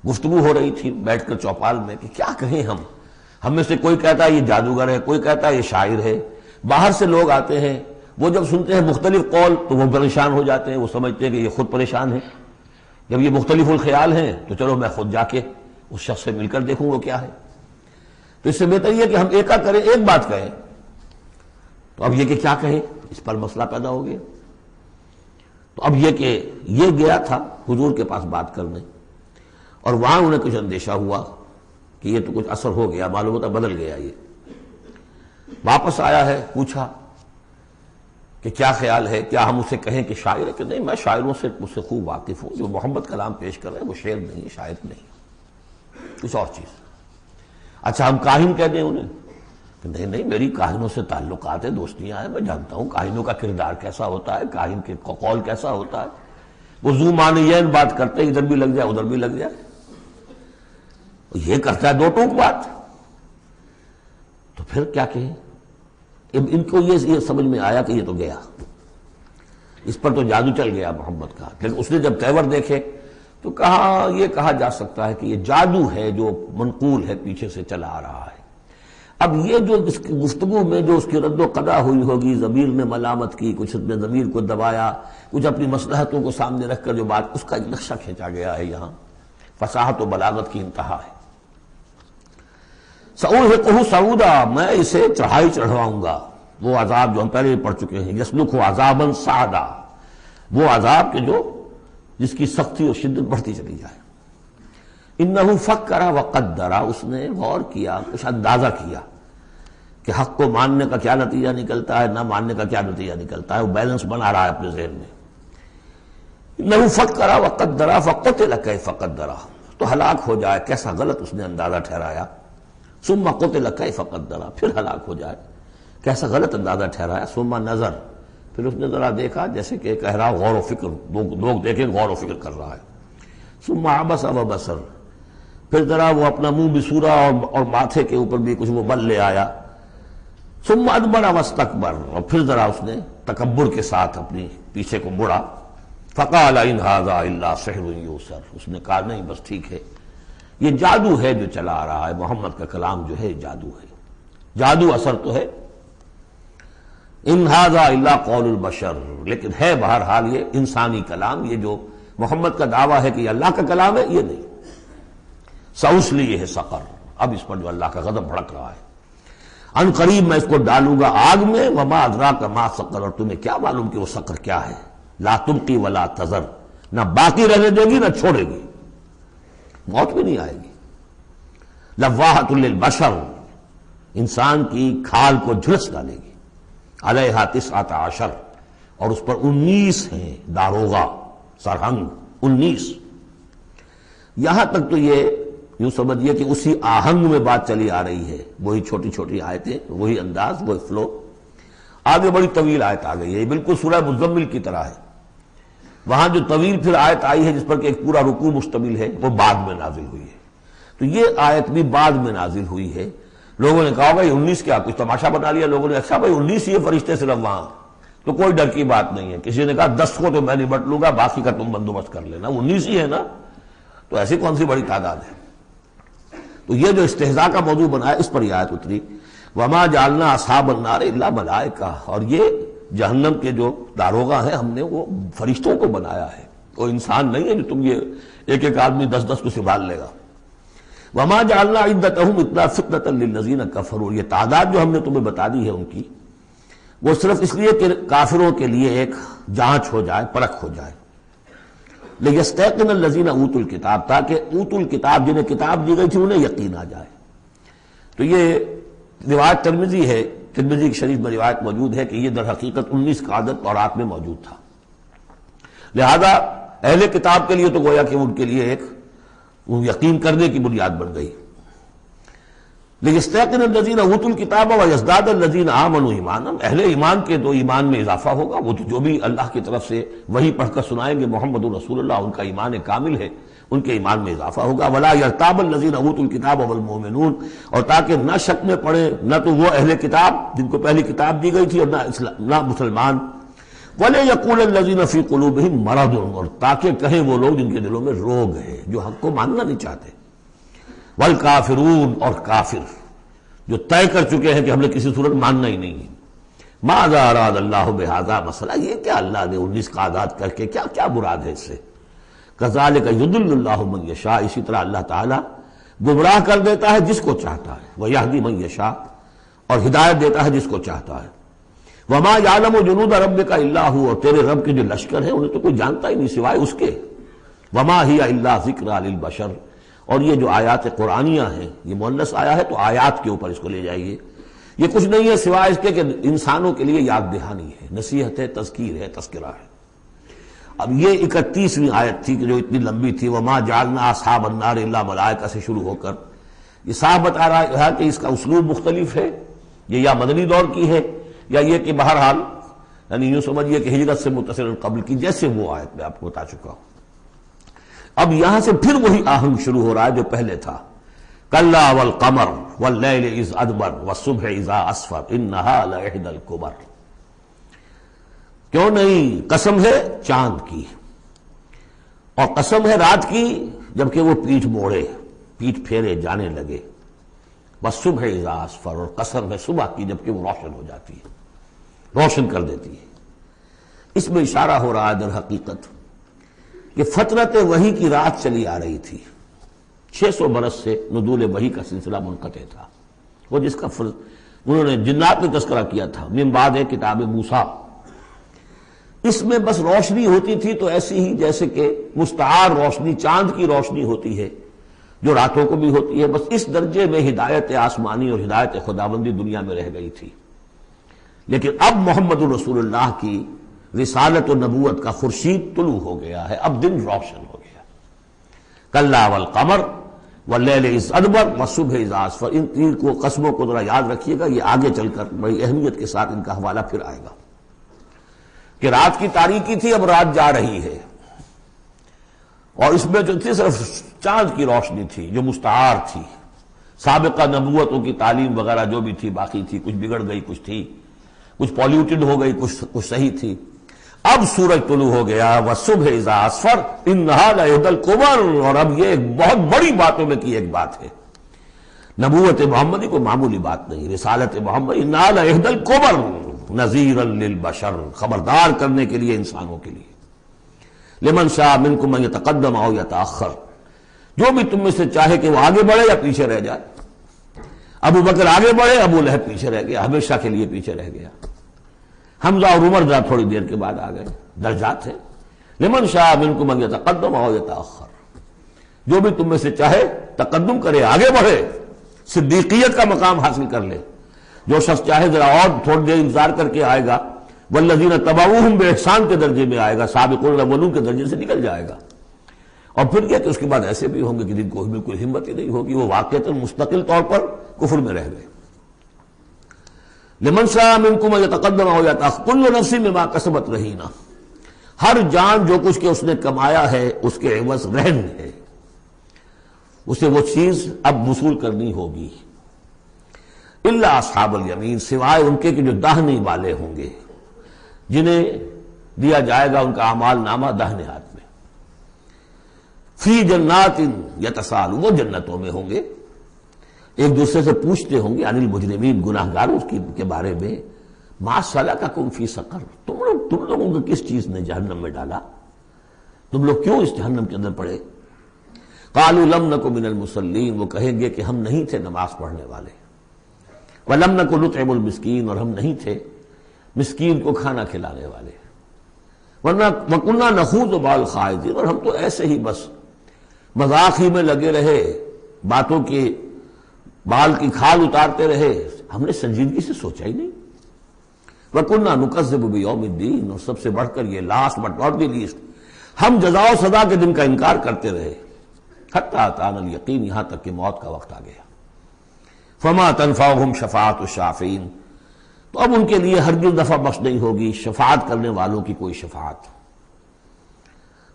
گفتگو ہو رہی تھی بیٹھ کر چوپال میں کہ کیا کہیں ہم میں سے کوئی کہتا ہے یہ جادوگر ہے، کوئی کہتا ہے یہ شاعر ہے، باہر سے لوگ آتے ہیں، وہ جب سنتے ہیں مختلف قول تو وہ پریشان ہو جاتے ہیں، وہ سمجھتے ہیں کہ یہ خود پریشان ہے، جب یہ مختلف الخیال ہیں تو چلو میں خود جا کے اس شخص سے مل کر دیکھوں وہ کیا ہے۔ تو اس سے بہتر یہ کہ ہم ایکا کریں، ایک بات کہیں، تو اب یہ کہ کیا کہیں، اس پر مسئلہ پیدا ہو گیا۔ تو اب یہ کہ یہ گیا تھا حضور کے پاس بات کرنے، اور وہاں انہیں کچھ اندیشہ ہوا کہ یہ تو کچھ اثر ہو گیا، معلوم ہوتا بدل گیا۔ یہ واپس آیا ہے، پوچھا کہ کیا خیال ہے، کیا ہم اسے کہیں کہ شاعر ہے؟ کہ نہیں، میں شاعروں سے مجھ سے خوب واقف ہوں، جو محمد کلام پیش کر رہے ہیں وہ شعر نہیں، شاعر نہیں، کچھ اور چیز۔ اچھا ہم کاہن کہہ دیں انہیں؟ کہ نہیں نہیں، میری کاہنوں سے تعلقات ہیں، دوستیاں ہیں، میں جانتا ہوں کاہنوں کا کردار کیسا ہوتا ہے، کاہن کے قول کیسا ہوتا ہے، وہ ذو معنیین بات کرتے ہیں، ادھر بھی لگ جائے ادھر بھی لگ جائے، یہ کرتا ہے دو ٹوک بات۔ تو پھر کیا کہیں؟ ان کو یہ سمجھ میں آیا کہ یہ تو گیا، اس پر تو جادو چل گیا محمد کا۔ لیکن اس نے جب تیور دیکھے تو کہا، یہ کہا جا سکتا ہے کہ یہ جادو ہے جو منقول ہے، پیچھے سے چلا آ رہا ہے۔ اب یہ جو اس کی گفتگو میں جو اس کی رد و قدا ہوئی ہوگی، ضمیر نے ملامت کی، کچھ نے ضمیر کو دبایا، کچھ اپنی مصلحتوں کو سامنے رکھ کر جو بات، اس کا ایک نقشہ کھینچا گیا ہے یہاں، فصاحت و بلاغت کی انتہا ہے۔ سأرهقه صعودا، میں اسے چڑھائی چڑھواؤں گا، وہ عذاب جو ہم پہلے بھی پڑھ چکے ہیں، یسلکہ عذابا صعدا، وہ عذاب کے جو جس کی سختی اور شدت بڑھتی چلی جائے۔ انہ فکر وقدر، اس نے غور کیا، کچھ اندازہ کیا کہ حق کو ماننے کا کیا نتیجہ نکلتا ہے، نہ ماننے کا کیا نتیجہ نکلتا ہے، وہ بیلنس بنا رہا ہے اپنے ذہن میں۔ انہ فکر وقدر فقتل کیف قدر، تو ہلاک ہو جائے، کیسا غلط اس نے اندازہ ٹھہرایا۔ ثم قتل کیف قدر، پھر ہلاک ہو جائے، کیسا غلط اندازہ ٹھہرایا۔ ثم نظر، پھر اس نے ذرا دیکھا، جیسے کہ کہہ رہا غور و فکر، لوگ دیکھیں غور و فکر کر رہا ہے۔ ثم عبس وبصر، پھر ذرا وہ اپنا منہ بسورا اور ماتھے کے اوپر بھی کچھ وہ بل لے آیا۔ ثم ادبر واستکبر، اور پھر ذرا اس نے تکبر کے ساتھ اپنی پیچھے کو مڑا۔ فقال ان ھذا الا سحر یؤثر، اس نے کہا نہیں بس ٹھیک ہے، یہ جادو ہے جو چلا آ رہا ہے، محمد کا کلام جو ہے جادو ہے، جادو اثر تو ہے۔ ان ھذا الا قول البشر، لیکن ہے بہرحال یہ انسانی کلام، یہ جو محمد کا دعویٰ ہے کہ یہ اللہ کا کلام ہے، یہ نہیں۔ سأصلیہ سقر، اب اس پر جو اللہ کا غضب بھڑک رہا ہے، ان قریب میں اس کو ڈالوں گا آگ میں، وما ادراک ما سقر، اور تمہیں کیا معلوم کہ وہ سقر کیا ہے، لا تبقی ولا تذر، نہ باقی رہنے دے گی نہ چھوڑے گی، موت بھی نہیں آئے گی۔ لواحۃ للبشر، انسان کی کھال کو جھلس ڈالے گی۔ علیہا 19، اور اس پر 19 ہیں داروغہ، سرہنگ 19۔ یہاں تک تو یہ یوں سمجھیے کہ اسی آہنگ میں بات چلی آ رہی ہے، وہی چھوٹی چھوٹی آیتیں، وہی انداز، وہی فلو۔ آگے بڑی طویل آیت آ گئی ہے، یہ بالکل سورہ مزمل کی طرح ہے۔ وہاں جو طویل پھر آیت آئی ہے جس پر کہ ایک پورا رکوع مشتمل ہے، وہ بعد میں نازل ہوئی ہے۔ تو یہ آیت بھی بعد میں نازل ہوئی ہے۔ لوگوں نے کہا بھائی 19 کیا، کچھ تماشا بنا لیا لوگوں نے، اچھا بھائی 19 یہ فرشتے صرف وہاں، تو کوئی ڈر کی بات نہیں ہے۔ کسی نے کہا 10 کو تو میں نمٹ لوں گا، باقی کا تم بندوبست کر لینا، 19 ہی ہے نا، تو ایسی کون سی بڑی تعداد ہے۔ تو یہ جو استہزاء کا موضوع بنا ہے، اس پر یہ آیت اتری، وما جعلنا اصحاب النار الا ملائکہ، اور یہ جہنم کے جو داروغہ ہیں ہم نے وہ فرشتوں کو بنایا ہے، وہ انسان نہیں ہے جو تم یہ ایک ایک آدمی 10 کو سنبھال لے گا۔ وما جعلنا عدتهم الا فتنة للذین کفروا، یہ تعداد جو ہم نے تمہیں بتا دی ہے ان کی، وہ صرف اس لیے کہ کافروں کے لیے ایک جانچ ہو جائے، پرکھ ہو جائے۔ لیستيقن الذین اوتوا الکتاب، تاکہ اوتوا الکتاب جنہیں کتاب دی گئی تھی انہیں یقین آ جائے۔ تو یہ روایت ترمذی ہے، ترمذی کی شریف میں روایت موجود ہے کہ یہ در حقیقت 19 کا عدد تورات میں موجود تھا، لہذا اہل کتاب کے لیے تو گویا کہ ان کے لیے ایک یقین کرنے کی بنیاد بن گئی۔ لیستيقن الذین اوتوا الکتاب ویزداد الذین آمنوا ایمانا، اہل ایمان کے تو ایمان میں اضافہ ہوگا، وہ جو بھی اللہ کی طرف سے وحی پڑھ کر سنائیں گے محمد رسول اللہ، ان کا ایمان کامل ہے، ان کے ایمان میں اضافہ ہوگا۔ ولا یرتاب الذین اوتوا الکتاب والمؤمنون، اور تاکہ نہ شک میں پڑے نہ تو وہ اہل کتاب جن کو پہلی کتاب دی گئی تھی اور نہ مسلمان۔ وَلَيَقُولَ الَّذِينَ فِي قُلُوبِهِم مَرَضٌ، اور تاکہ کہیں وہ لوگ جن کے دلوں میں روگ ہے، جو حق کو ماننا نہیں چاہتے۔ وَالْكَافِرُونَ، اور کافر جو طے کر چکے ہیں کہ ہم نے کسی صورت ماننا ہی نہیں ہے۔ ماذا اراد اللہ بہذا، مسئلہ یہ کیا اللہ نے 19 کا آزاد کر کے کیا مراد ہے اس سے۔ کذالک یضل اللہ من یشاء، اسی طرح اللہ تعالیٰ گمراہ کر دیتا ہے جس کو چاہتا ہے، ویہدی من یشاء، اور ہدایت دیتا ہے جس کو چاہتا ہے۔ وما یعلم جنود ربک الا هو، اور تیرے رب کے جو لشکر ہیں انہیں تو کوئی جانتا ہی نہیں سوائے اس کے. وما ہی الا ذکریٰ للبشر، اور یہ جو آیات قرآنیہ ہیں، یہ مؤنث آیا ہے تو آیات کے اوپر اس کو لے جائیے، یہ کچھ نہیں ہے سوائے اس کے کہ انسانوں کے لیے یاد دہانی ہے، نصیحت ہے، تذکیر ہے، تذکرہ ہے. اب یہ 31ویں آیت تھی کہ جو اتنی لمبی تھی، وما جعلنا اصحاب النار الا ملائکہ سے شروع ہو کر یہ صاحب بتا رہا ہے کہ اس کا اسلوب مختلف ہے، یہ یا مدنی دور کی ہے یا یہ کہ بہرحال یعنی یوں سمجھیے کہ ہجرت سے متصل قبل کی، جیسے وہ آیت میں آپ کو بتا چکا ہوں. اب یہاں سے پھر وہی آہنگ شروع ہو رہا ہے جو پہلے تھا. کلا والقمر واللیل اذ ادبر والصبح اذا اسفر انہا لإحدی الکبر. کیوں نہیں، قسم ہے چاند کی، اور قسم ہے رات کی جبکہ وہ پیٹھ موڑے، پیٹھ پھیرے جانے لگے. والصبح اذا اسفر، اور قسم ہے صبح کی جبکہ وہ روشن ہو جاتی ہے، روشن کر دیتی ہے. اس میں اشارہ ہو رہا ہے در حقیقت کہ فطرت وحی کی رات چلی آ رہی تھی. 600 برس سے نزول وحی کا سلسلہ منقطع تھا، وہ جس کا انہوں نے جنات میں تذکرہ کیا تھا من بعد کتاب موسیٰ. اس میں بس روشنی ہوتی تھی تو ایسی ہی جیسے کہ مستعار روشنی چاند کی روشنی ہوتی ہے جو راتوں کو بھی ہوتی ہے، بس اس درجے میں ہدایت آسمانی اور ہدایت خداوندی دنیا میں رہ گئی تھی. لیکن اب محمد الرسول اللہ کی رسالت و نبوت کا خورشید طلوع ہو گیا ہے، اب دن روشن ہو گیا. کلا والقمر واللیل اذ ادبر والصبح اذا اسفر، ان تین کو قسموں کو ذرا یاد رکھیے گا، یہ آگے چل کر بڑی اہمیت کے ساتھ ان کا حوالہ پھر آئے گا کہ رات کی تاریکی تھی، اب رات جا رہی ہے، اور اس میں جو تھی صرف چاند کی روشنی تھی جو مستعار تھی. سابقہ نبوتوں کی تعلیم وغیرہ جو بھی تھی باقی تھی، کچھ بگڑ گئی، کچھ تھی، کچھ پولیوٹڈ ہو گئی، کچھ صحیح تھی. اب سورج طلوع ہو گیا، والصبح اذا اسفر انہا لإحدی الکبر، اور اب یہ ایک بہت بڑی باتوں میں کی ایک بات ہے. نبوت محمدی کو معمولی بات نہیں، رسالت محمدی انہا لإحدی الکبر نذیرا للبشر، خبردار کرنے کے لیے انسانوں کے لیے. لمن شاء منکم ان یتقدم او یتأخر، جو بھی تم میں سے چاہے کہ وہ آگے بڑھے یا پیچھے رہ جائے. ابو بکر آگے بڑھے، ابو لہب پیچھے رہ گیا، ہمیشہ کے لیے پیچھے رہ گیا. حمزہ اور عمر ذرا تھوڑی دیر کے بعد آ گئے، درجات ہیں. لمن شاء منکم ان یتقدم او یتأخر، جو بھی تم میں سے چاہے تقدم کرے، آگے بڑھے، صدیقیت کا مقام حاصل کر لے. جو شخص چاہے ذرا اور تھوڑی دیر انتظار کر کے آئے گا، والذین تبعوہم بإحسان کے درجے میں آئے گا، سابقون الاولون کے درجے سے نکل جائے گا. اور پھر کیا کہ اس کے بعد ایسے بھی ہوں گے کہ جن کو بالکل ہمت ہی نہیں ہوگی، وہ واقعتاً مستقل طور پر کفر میں رہ گئے. لمن شاء منکم ان یتقدم او یتأخر کل نفس بما کسبت رہینہ، ہر جان جو کچھ کہ اس نے کمایا ہے اس کے عوض رہن ہے، اسے وہ چیز اب وصول کرنی ہوگی. الا اصحاب الیمین، سوائے ان کے کہ جو داہنے والے ہوں گے، جنہیں دیا جائے گا ان کا اعمال نامہ داہنے ہاتھ میں. فی جنات یتساءلون، وہ جنتوں میں ہوں گے، ایک دوسرے سے پوچھتے ہوں گے عن المجرمین، گناہ گاروں کے بارے میں. ما سلککم فی سقر، تم لوگوں کو کس چیز نے جہنم میں ڈالا، تم لوگ کیوں اس جہنم کے اندر پڑے. قالوا لم نک من المصلین، وہ کہیں گے کہ ہم نہیں تھے نماز پڑھنے والے. وَلَمْ نَكُ نُطْعِمُ الْمِسْكِينَ، اور ہم نہیں تھے مسکین کو کھانا کھلانے والے. وَكُنَّا نَخُوضُ مَعَ الْخَائِضِينَ، اور ہم تو ایسے ہی بس مذاق ہی میں لگے رہے، باتوں کے بال کی کھال اتارتے رہے، ہم نے سنجیدگی سے سوچا ہی نہیں. وَكُنَّا نُكَذِّبُ بِيَوْمِ الدِّينِ، اور سب سے بڑھ کر یہ last but not the least, ہم جزا و سزا کے دن کا انکار کرتے رہے. حتی اتانا الیقین، یہاں تک کہ موت کا وقت آ گیا. فما تنفعهم شفاعت الشافعین، تو اب ان کے لیے ہرگز نفع بخش نہیں ہوگی شفاعت کرنے والوں کی کوئی شفاعت.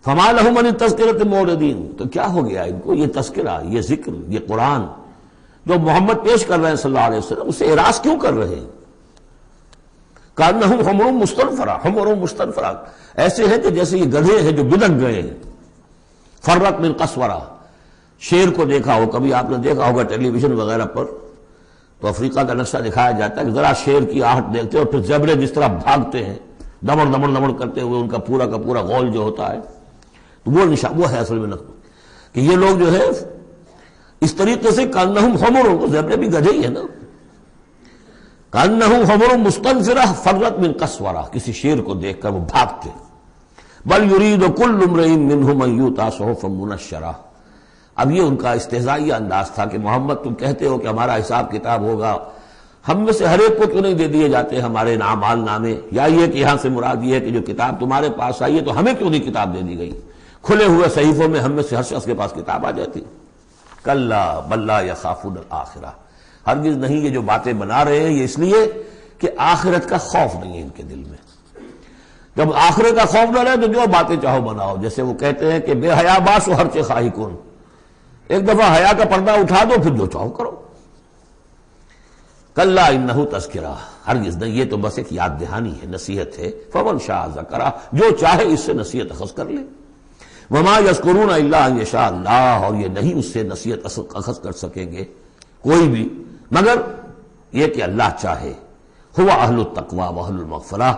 فما لهم عن التذکرۃ معرضین، تو کیا ہو گیا ان کو یہ تذکرہ، یہ ذکر، یہ قرآن جو محمد پیش کر رہے ہیں صلی اللہ علیہ وسلم، اسے اعراض کیوں کر رہے ہیں. کانہم حمر مستنفرہ، ایسے ہیں کہ جیسے یہ گدھے ہیں جو بلک گئے ہیں. فرت من قسورہ، شیر کو دیکھا ہو، کبھی آپ نے دیکھا ہوگا ٹیلی ویژن وغیرہ پر، تو افریقہ کا نقشہ دکھایا جاتا ہے کہ ذرا شیر کی آہٹ دیکھتے اور پھر زیبرے جس طرح بھاگتے ہیں دمڑ دمڑ دمڑ کرتے ہوئے، ان کا پورا غول جو ہوتا ہے، تو وہ نشان وہ ہے اصل میں کہ یہ لوگ جو ہے اس طریقے سے کانہم حمر، زیبرے بھی گدھے ہی ہے نا. کأنہ حمر مستنفرہ فرت من قسورہ، کسی شیر کو دیکھ کر وہ بھاگتے. بل یرید کل امرئ منہم ان یؤتی صحفا منشرہ. اب یہ ان کا استہزائیہ انداز تھا کہ محمد تم کہتے ہو کہ ہمارا حساب کتاب ہوگا، ہم میں سے ہر ایک کو کیوں نہیں دے دیے جاتے ہمارے اعمال نامے، یا یہ کہ یہاں سے مراد یہ ہے کہ جو کتاب تمہارے پاس آئی ہے تو ہمیں کیوں نہیں کتاب دے دی گئی، کھلے ہوئے صحیفوں میں ہم میں سے ہر شخص کے پاس کتاب آ جاتی. کلا بل لا یخافون الآخرہ، ہرگز نہیں، یہ جو باتیں بنا رہے ہیں یہ اس لیے کہ آخرت کا خوف نہیں ہے ان کے دل میں. جب آخرت کا خوف نہ رہے تو جو باتیں چاہو بناؤ. جیسے وہ کہتے ہیں کہ بے حیا باش و ہر چے خواہی کن، ایک دفعہ حیا کا پردہ اٹھا دو پھر جو چاہو کرو. کلا انہ تذکرہ، ہرگز نہیں، یہ تو بس ایک یاد دہانی ہے، نصیحت ہے. فمن شاء ذکرہ، جو چاہے اس سے نصیحت اخذ کر لے. وما یذکرون الا ان یشاء اللہ، اور یہ نہیں اس سے نصیحت اخذ کر سکیں گے کوئی بھی مگر یہ کہ اللہ چاہے. هو اہل التقوی و اہل المغفرہ،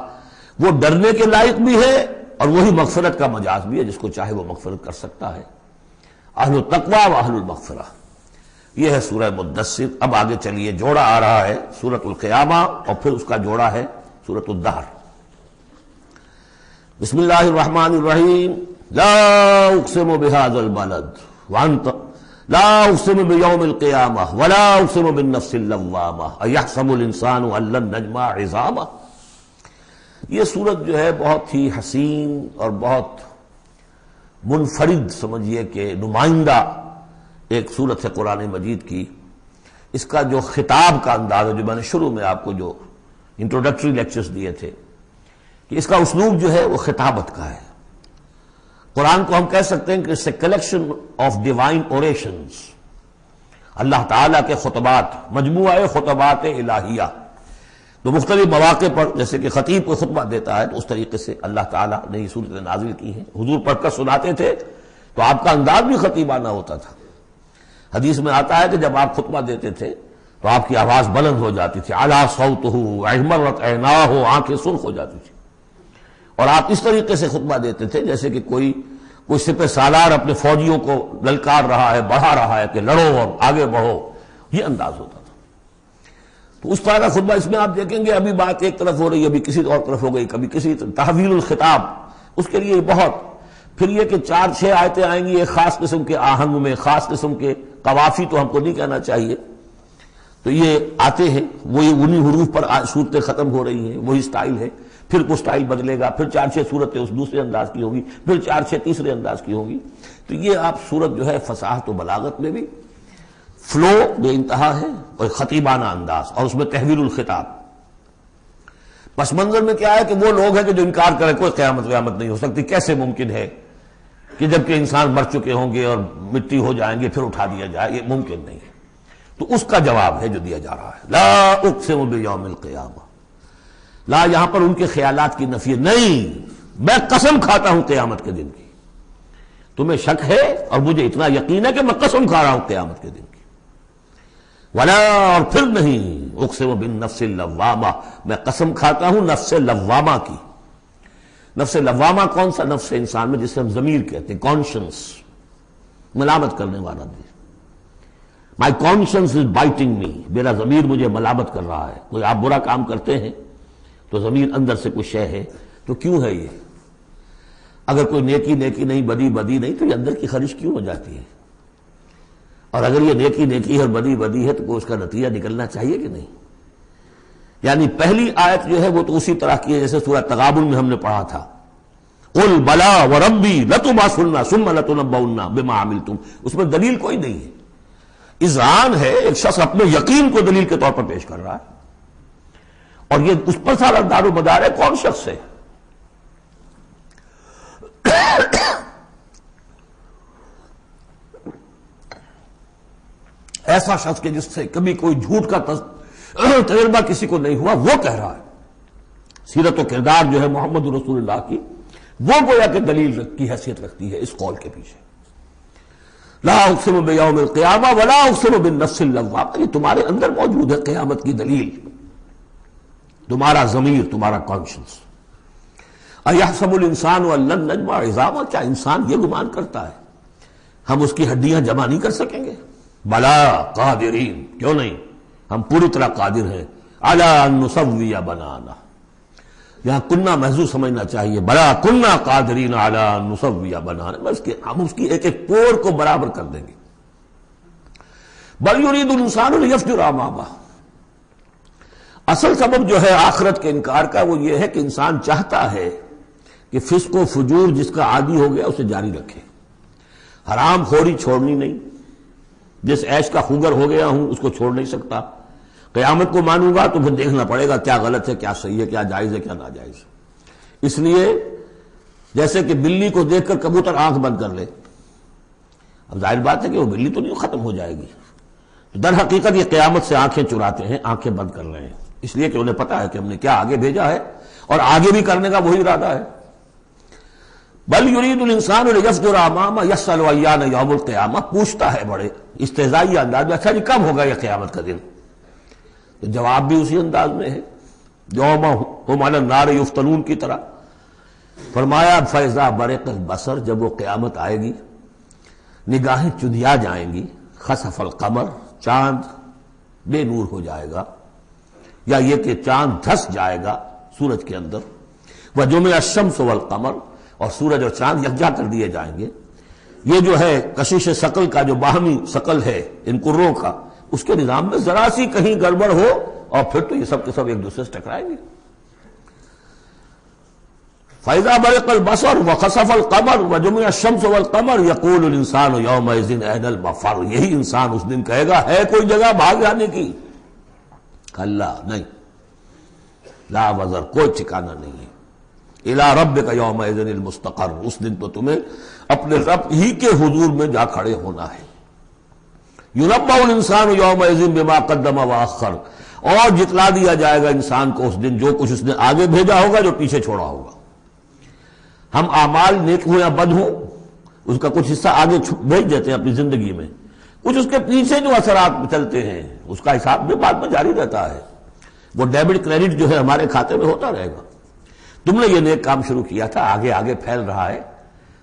وہ ڈرنے کے لائق بھی ہے اور وہی مغفرت کا مجاز بھی ہے، جس کو چاہے وہ مغفرت کر سکتا ہے. اہل التقوی و اہل المغفرہ، یہ ہے سورہ مدثر. اب آگے چلیے، جوڑا آ رہا ہے سورۃ القیامہ اور پھر اس کا جوڑا ہے سورۃ الدہر. بسم اللہ الرحمن الرحیم. لا اقسم بهذا البلد وانت لا اقسم بیوم القیامہ ولا اقسم بالنفس اللوامہ ایحسب الانسان ان لن نجمع عظامہ. یہ سورت جو ہے بہت ہی حسین اور بہت منفرد سمجھیے کہ نمائندہ ایک سورت ہے قرآن مجید کی. اس کا جو خطاب کا انداز ہے، جو میں نے شروع میں آپ کو جو انٹروڈکٹری لیکچرز دیے تھے، کہ اس کا اسلوب جو ہے وہ خطابت کا ہے. قرآن کو ہم کہہ سکتے ہیں کہ it's a collection of divine orations، اللہ تعالیٰ کے خطبات، مجموعہ خطبات الہیہ. تو مختلف مواقع پر جیسے کہ خطیب کو خطبہ دیتا ہے تو اس طریقے سے اللہ تعالیٰ نے یہ صورتیں نازل کی ہیں. حضور پڑھ کر سناتے تھے تو آپ کا انداز بھی خطیبانہ ہوتا تھا. حدیث میں آتا ہے کہ جب آپ خطبہ دیتے تھے تو آپ کی آواز بلند ہو جاتی تھی، اعلیٰ صوتہ احمرت عیناہ، آنکھیں سرخ ہو جاتی تھی. اور آپ اس طریقے سے خطبہ دیتے تھے جیسے کہ کوئی سپہ سالار اپنے فوجیوں کو للکار رہا ہے، بڑھا رہا ہے کہ لڑو اور آگے بڑھو، یہ انداز ہوتا تھا. تو اس طرح کا خطبہ اس میں آپ دیکھیں گے ابھی بات ایک طرف ہو رہی ہے، ابھی کسی اور طرف ہو گئی، کبھی کسی تحویل الخطاب. اس کے لیے بہت، پھر یہ کہ 4-6 آیتیں آئیں گی ایک خاص قسم کے آہنگ میں، خاص قسم کے قوافی تو ہم کو نہیں کہنا چاہیے، تو یہ آتے ہیں وہی انہی حروف پر صورتیں ختم ہو رہی ہیں، وہی سٹائل ہے. پھر کوئی سٹائل بدلے گا، پھر 4-6 صورتیں اس دوسرے انداز کی ہوگی، پھر 4-6 تیسرے انداز کی ہوگی. تو یہ آپ صورت جو ہے فصاحت و بلاغت میں بھی فلو بے انتہا ہے اور خطیبانہ انداز، اور اس میں تحویل الخطاب. پس منظر میں کیا ہے کہ وہ لوگ ہیں کہ جو انکار کریں کوئی قیامت نہیں ہو سکتی، کیسے ممکن ہے کہ جب کہ انسان مر چکے ہوں گے اور مٹی ہو جائیں گے پھر اٹھا دیا جائے، یہ ممکن نہیں ہے. تو اس کا جواب ہے جو دیا جا رہا ہے. لا اقسم بیوم القیامہ، لا یہاں پر ان کے خیالات کی نفی نہیں، میں قسم کھاتا ہوں قیامت کے دن کی. تمہیں شک ہے اور مجھے اتنا یقین ہے کہ میں قسم کھا رہا ہوں قیامت کے دن کی. ولا، اور پھر نہیں، اقسم بالنفس اللوامہ، میں قسم کھاتا ہوں نفس لوامہ کی. نفس لوامہ کون سا نفس انسان میں جسے ہم ضمیر کہتے ہیں، کانشنس، ملامت کرنے والا بھی. مائی کانشنس از بائٹنگ می، میرا ضمیر مجھے ملامت کر رہا ہے. کوئی آپ برا کام کرتے ہیں تو ضمیر اندر سے کچھ شے ہے، تو کیوں ہے یہ؟ اگر کوئی نیکی نہیں، بدی نہیں، تو یہ اندر کی خرش کیوں ہو جاتی ہے؟ اور اگر یہ نیکی ہے اور بدی ہے تو کوئی اس کا نتیجہ نکلنا چاہیے کہ نہیں؟ یعنی پہلی آیت جو ہے وہ تو اسی طرح کی ہے جیسے سورہ تغابن میں ہم نے پڑھا تھا، قل بلا وربی لتبعثن ثم لتنبؤن بما عملتم. اس میں دلیل کوئی نہیں ہے، اذعان ہے، ایک شخص اپنے یقین کو دلیل کے طور پر پیش کر رہا ہے، اور یہ اس پر سارا دار و مدار ہے. کون شخص ہے؟ ایسا شخص کہ جس سے کبھی کوئی جھوٹ کا تجربہ کسی کو نہیں ہوا، وہ کہہ رہا ہے. سیرت و کردار جو ہے محمد رسول اللہ کی، وہ گویا کہ دلیل کی حیثیت رکھتی ہے اس قول کے پیچھے. لا اقسم بیوم القیامہ ولا اقسم بالنفس اللوامہ، یہ تمہارے اندر موجود ہے قیامت کی دلیل، تمہارا ضمیر، تمہارا کانشنس. ایحسب الانسان ان لن نجمع عظامہ، کیا انسان یہ گمان کرتا ہے ہم اس کی ہڈیاں جمع نہیں کر سکیں گے؟ بلا قادرین، کیوں نہیں، ہم پوری طرح قادر ہیں علی ان نسوی بنانا، یہاں کنہ محذوف سمجھنا چاہیے، بلا کنہ قادرین علی ان نسوی بنانا، بس کہ ہم اس کی ایک ایک پور کو برابر کر دیں گے۔ بل یرید الانسان لیفجر امامہ، اصل سبب جو ہے آخرت کے انکار کا وہ یہ ہے کہ انسان چاہتا ہے کہ فسق و فجور جس کا عادی ہو گیا اسے جاری رکھے، حرام خوری چھوڑنی نہیں، جس عیش کا خوگر ہو گیا ہوں اس کو چھوڑ نہیں سکتا، قیامت کو مانوں گا تو پھر دیکھنا پڑے گا کیا غلط ہے، کیا صحیح ہے، کیا جائز ہے، کیا ناجائز ہے۔ اس لیے جیسے کہ بلی کو دیکھ کر کبوتر آنکھ بند کر لے، اب ظاہر بات ہے کہ وہ بلی تو نہیں ختم ہو جائے گی، در حقیقت یہ قیامت سے آنکھیں چراتے ہیں، آنکھیں بند کر رہے ہیں، اس لیے کہ انہیں پتا ہے کہ ہم نے کیا آگے بھیجا ہے اور آگے بھی کرنے کا وہی ارادہ ہے۔ بل یرید الانسان لیفجر امامہ یسأل ایان یوم القیامہ، پوچھتا ہے بڑے استہزائی انداز میں، اچھا جی کب ہوگا یہ قیامت کا دن؟ تو جواب بھی اسی انداز میں ہے، یوم ہم علی النار یفتنون کی طرح۔ فرمایا فاذا برق البصر، جب وہ قیامت آئے گی نگاہیں چدھیا جائیں گی، خسف القمر، چاند بے نور ہو جائے گا، یا یہ کہ چاند دھس جائے گا سورج کے اندر، وجمع الشمس والقمر، اور سورج اور چاند یکجا کر دیے جائیں گے۔ یہ جو ہے کشش ثقل کا جو باہمی ثقل ہے ان کروں کا، اس کے نظام میں ذرا سی کہیں گڑبڑ ہو اور پھر تو یہ سب کے سب ایک دوسرے سے ٹکرائیں گے۔ فَإِذَا بَرِقَ الْبَصَرُ وَخَسَفَ الْقَمَرُ وَجُمِعَ الشَّمْسُ وَالْقَمَرُ يَقُولُ الْإِنسَانُ يَوْمَئِذٍ أَيْنَ الْمَفَرُّ، یہی انسان اس دن کہے گا ہے کوئی جگہ بھاگ جانے کی؟ کلا، نہیں، لا وزر، کوئی ٹھکانہ نہیں ہے۔ الی ربک یومئذ المستقر، اس دن تو تمہیں اپنے رب ہی کے حضور میں جا کھڑے ہونا ہے۔ ینبأ الانسان یومئذ بما قدم واخر، اور جتلا دیا جائے گا انسان کو اس دن جو کچھ اس نے آگے بھیجا ہوگا، جو پیچھے چھوڑا ہوگا۔ ہم اعمال نیک ہوں یا بد ہوں اس کا کچھ حصہ آگے بھیج دیتے ہیں اپنی زندگی میں، کچھ اس کے پیچھے جو اثرات چلتے ہیں اس کا حساب بھی بعد میں جاری رہتا ہے، وہ ڈیبٹ کریڈٹ جو ہے ہمارے کھاتے میں ہوتا رہے گا۔ تم نے یہ نیک کام شروع کیا تھا، آگے آگے پھیل رہا ہے،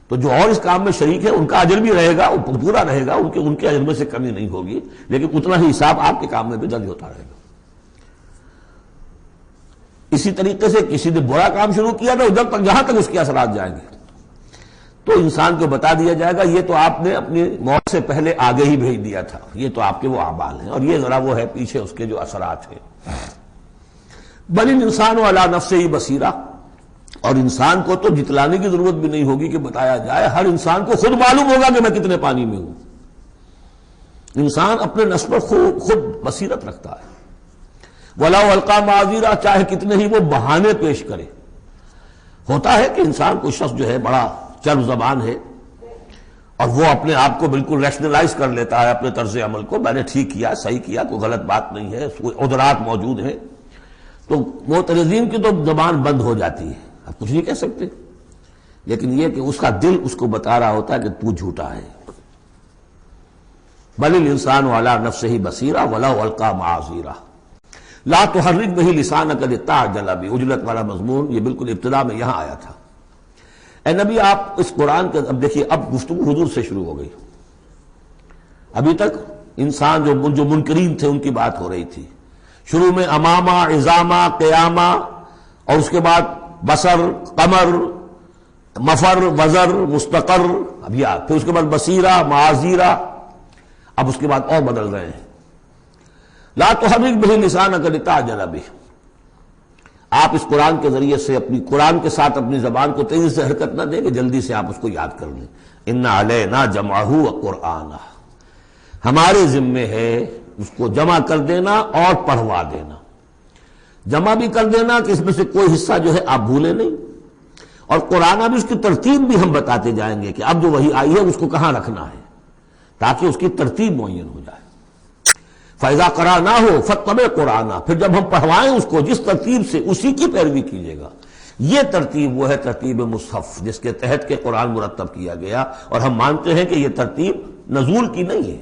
تو جو اور اس کام میں شریک ہے ان کا اجر بھی رہے گا، وہ پورا رہے گا، ان کے اجر میں سے کمی نہیں ہوگی، لیکن اتنا ہی حساب آپ کے کام میں بھی درج ہوتا رہے گا۔ اسی طریقے سے کسی نے برا کام شروع کیا تو ادھر تک جہاں تک اس کے اثرات جائیں گے تو انسان کو بتا دیا جائے گا یہ تو آپ نے اپنی موت سے پہلے آگے ہی بھیج دیا تھا، یہ تو آپ کے وہ اعمال ہیں، اور یہ ذرا وہ ہے پیچھے اس کے جو اثرات ہیں۔ بل الانسان علی نفسہ بصیرہ، اور انسان کو تو جتلانے کی ضرورت بھی نہیں ہوگی کہ بتایا جائے، ہر انسان کو خود معلوم ہوگا کہ میں کتنے پانی میں ہوں۔ انسان اپنے نفس پر خود بصیرت رکھتا ہے۔ وَلَوْ أَلْقَىٰ مَعَاذِيرًا، چاہے کتنے ہی وہ بہانے پیش کرے۔ ہوتا ہے کہ انسان کوئی شخص جو ہے بڑا چرب زبان ہے اور وہ اپنے آپ کو بالکل ریشنلائز کر لیتا ہے اپنے طرز عمل کو، میں نے ٹھیک کیا، صحیح کیا، کوئی غلط بات نہیں ہے، عذرات موجود ہیں، تو معترضین کی تو زبان بند ہو جاتی ہے، اب کچھ نہیں کہہ سکتے، لیکن یہ کہ اس کا دل اس کو بتا رہا ہوتا ہے کہ تو جھوٹا ہے۔ بل الانسان علی نفسہ بصیرہ ولو القیٰ معاذیرہ لا تحرک بہ لسانک لتعجل بہ، عجلت والا مضمون یہ بالکل ابتدا میں یہاں آیا تھا۔ اے نبی آپ اس قرآن کے، اب دیکھیے اب گفتگو حضور سے شروع ہو گئی، ابھی تک انسان جو منکرین تھے ان کی بات ہو رہی تھی، شروع میں امامہ، عظامہ، قیامہ، اور اس کے بعد بصر، قمر، مفر، وزر، مستقر، اب یہ پھر اس کے بعد بصیرہ، معاذیرہ، اب اس کے بعد اور بدل رہے ہیں۔ لا تحرک بہ لسانک لتعجل بہ، آپ اس قرآن کے ذریعے سے قرآن کے ساتھ اپنی زبان کو تیزی سے حرکت نہ دیں کہ جلدی سے آپ اس کو یاد کر لیں۔ ان علینا جمعہ وقرآنہ، ہمارے ذمے ہے اس کو جمع کر دینا اور پڑھوا دینا، جمع بھی کر دینا کہ اس میں سے کوئی حصہ جو ہے آپ بھولیں نہیں، اور قرآن بھی اس کی ترتیب بھی ہم بتاتے جائیں گے کہ اب جو وہی آئی ہے اس کو کہاں رکھنا ہے تاکہ اس کی ترتیب معین ہو جائے۔ فَإِذَا قَرَأْنَاهُ فَاتَّبِعْ قُرْآنَهُ، پھر جب ہم پڑھوائیں اس کو جس ترتیب سے اسی کی پیروی کیجیے گا۔ یہ ترتیب وہ ہے ترتیب مصحف جس کے تحت کے قرآن مرتب کیا گیا، اور ہم مانتے ہیں کہ یہ ترتیب نزول کی نہیں ہے،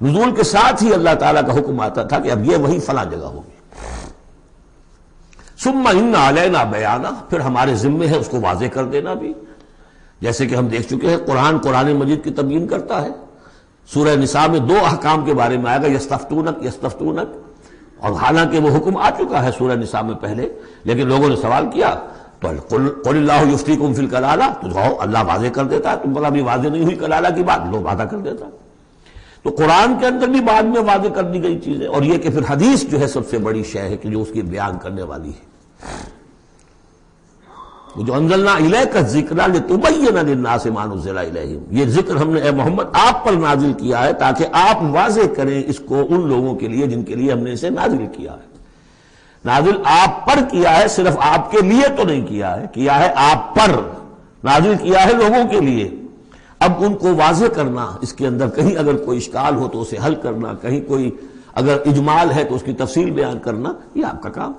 نزول کے ساتھ ہی اللہ تعالیٰ کا حکم آتا تھا کہ اب یہ وہی فلاں جگہ ہوگی۔ ثُمَّ إِنَّ عَلَيْنَا بَيَانَهُ، پھر ہمارے ذمے ہے اس کو واضح کر دینا بھی، جیسے کہ ہم دیکھ چکے ہیں قرآن مجید کی تبیین کرتا ہے۔ سورہ نساء میں 2 احکام کے بارے میں آئے گا، یستفتونک، اور حالانکہ وہ حکم آ چکا ہے سورہ نساء میں پہلے، لیکن لوگوں نے سوال کیا تو قل اللہ یفتیکم فی الکلالہ، تو جاؤ اللہ واضح کر دیتا ہے، تم بلا بھی واضح نہیں ہوئی کلالہ کی بات، لوگ وعدہ کر دیتا. تو قرآن کے اندر بھی بعد میں واضح کر دی گئی چیزیں، اور یہ کہ پھر حدیث جو ہے سب سے بڑی شے ہے کہ جو اس کی بیان کرنے والی ہے. وہ جو انزلنا الیک الذکر لتبین للناس ما نزل الیہم، یہ ذکر ہم نے اے محمد آپ پر نازل کیا ہے تاکہ آپ واضح کریں اس کو ان لوگوں کے لیے جن کے لیے ہم نے اسے نازل کیا ہے. نازل آپ پر کیا ہے، صرف آپ کے لیے تو نہیں کیا ہے آپ پر، نازل کیا ہے لوگوں کے لیے. اب ان کو واضح کرنا، اس کے اندر کہیں اگر کوئی اشکال ہو تو اسے حل کرنا، کہیں کوئی اگر اجمال ہے تو اس کی تفصیل بیان کرنا، یہ آپ کا کام.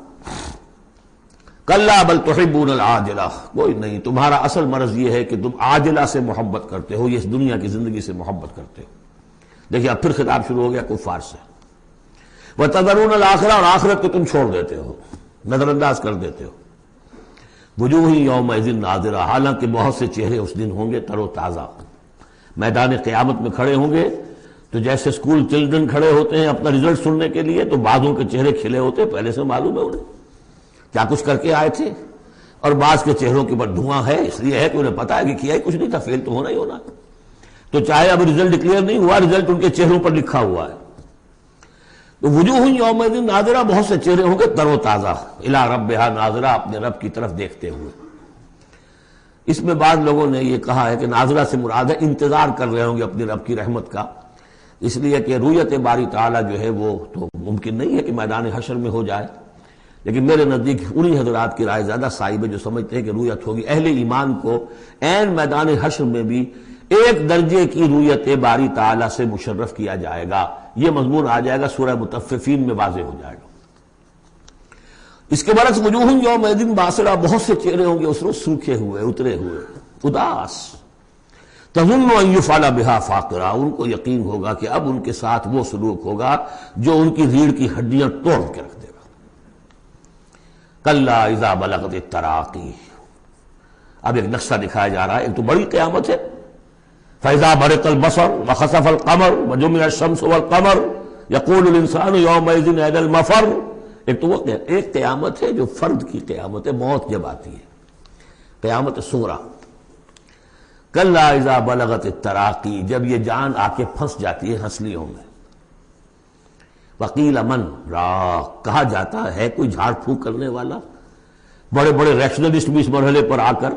کلا بل تحبون العاجلہ، کوئی نہیں، تمہارا اصل مرض یہ ہے کہ تم عاجلہ سے محبت کرتے ہو، یہ اس دنیا کی زندگی سے محبت کرتے ہو. دیکھیے اب پھر خطاب شروع ہو گیا کفار سے. وَتَذَرُونَ الْآخِرَةَ، اور آخرت کو تم چھوڑ دیتے ہو، نظر انداز کر دیتے ہو. وجوہ یومئذ ناظرہ، حالانکہ بہت سے چہرے اس دن ہوں گے تر و تازہ. میدان قیامت میں کھڑے ہوں گے تو جیسے اسکول چلڈرن کھڑے ہوتے ہیں اپنا رزلٹ سننے کے لیے، تو بعضوں کے چہرے کھلے ہوتے پہلے سے معلوم ہے انہیں کیا کچھ کر کے آئے تھے، اور بعض کے چہروں کے اوپر دھواں ہے، اس لیے ہے کہ انہیں پتا ہے کہ کیا ہی کچھ نہیں تھا، فیل تو ہونا ہی ہونا ہے. تو چاہے اب رزلٹ ڈکلیئر نہیں ہوا، رزلٹ ان کے چہروں پر لکھا ہوا ہے. تو وجوہ یومئذ ناظرہ، بہت سے چہرے ہوں گے تر و تازہ، الی ربہا ناظرہ، اپنے رب کی طرف دیکھتے ہوئے. اس میں بعض لوگوں نے یہ کہا ہے کہ ناظرہ سے مراد ہے انتظار کر رہے ہوں گے اپنی رب کی رحمت کا، اس لیے کہ رؤیت باری تعالیٰ جو ہے وہ تو ممکن نہیں ہے کہ میدان حشر میں ہو جائے. لیکن میرے نزدیک انہی حضرات کی رائے زیادہ صائب ہے جو سمجھتے ہیں کہ رؤیت ہوگی. اہل ایمان کو عین میدان حشر میں بھی ایک درجے کی رؤیت باری تعالیٰ سے مشرف کیا جائے گا. یہ مضمون آ جائے گا سورہ مطففین میں، واضح ہو جائے گا. اس کے برعکس وجوہ یومئذ باسرہ، بہت سے چہرے ہوں گے اس روز سوکھے ہوئے، اترے ہوئے، اداس. تظن ان یفعل بها فاقرہ، ان کو یقین ہوگا کہ اب ان کے ساتھ وہ سلوک ہوگا جو ان کی ریڑھ کی ہڈیاں توڑ کے رکھ دے گا. کلا اذا بلغت التراقی، اب ایک نقشہ دکھایا جا رہا ہے. ایک تو بڑی قیامت ہے، فاذا برق البصر وخسف القمر وجمع الشمس والقمر یقول الانسان یومئذ این المفر. ایک تو وہ ایک قیامت ہے جو فرد کی قیامت ہے، موت جب آتی ہے، قیامت صغریٰ. کلا اذا بلغت التراقی، جب یہ جان آ کے پھنس جاتی ہے ہنسلیوں میں. وقیل من راق، کہا جاتا ہے کوئی جھاڑ پھونک کرنے والا. بڑے بڑے ریشنلسٹ بھی اس مرحلے پر آ کر،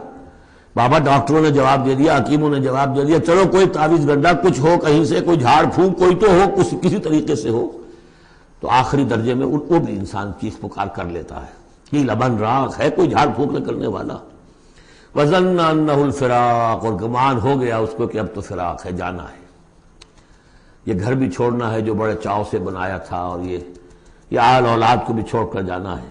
بابا ڈاکٹروں نے جواب دے دیا، حکیموں نے جواب دے دیا، چلو کوئی تعویذ گنڈا کچھ ہو کہیں سے، کوئی جھاڑ پھونک کوئی تو ہو، کسی طریقے سے ہو. تو آخری درجے میں وہ بھی انسان چیخ پکار کر لیتا ہے. قیل من راق، ہے کوئی جھاڑ پھونک کرنے والا. وظن انہ الفراق، اور گمان ہو گیا اس کو کہ اب تو فراق ہے، جانا ہے، یہ گھر بھی چھوڑنا ہے جو بڑے چاؤ سے بنایا تھا، اور یہ آل اولاد کو بھی چھوڑ کر جانا ہے.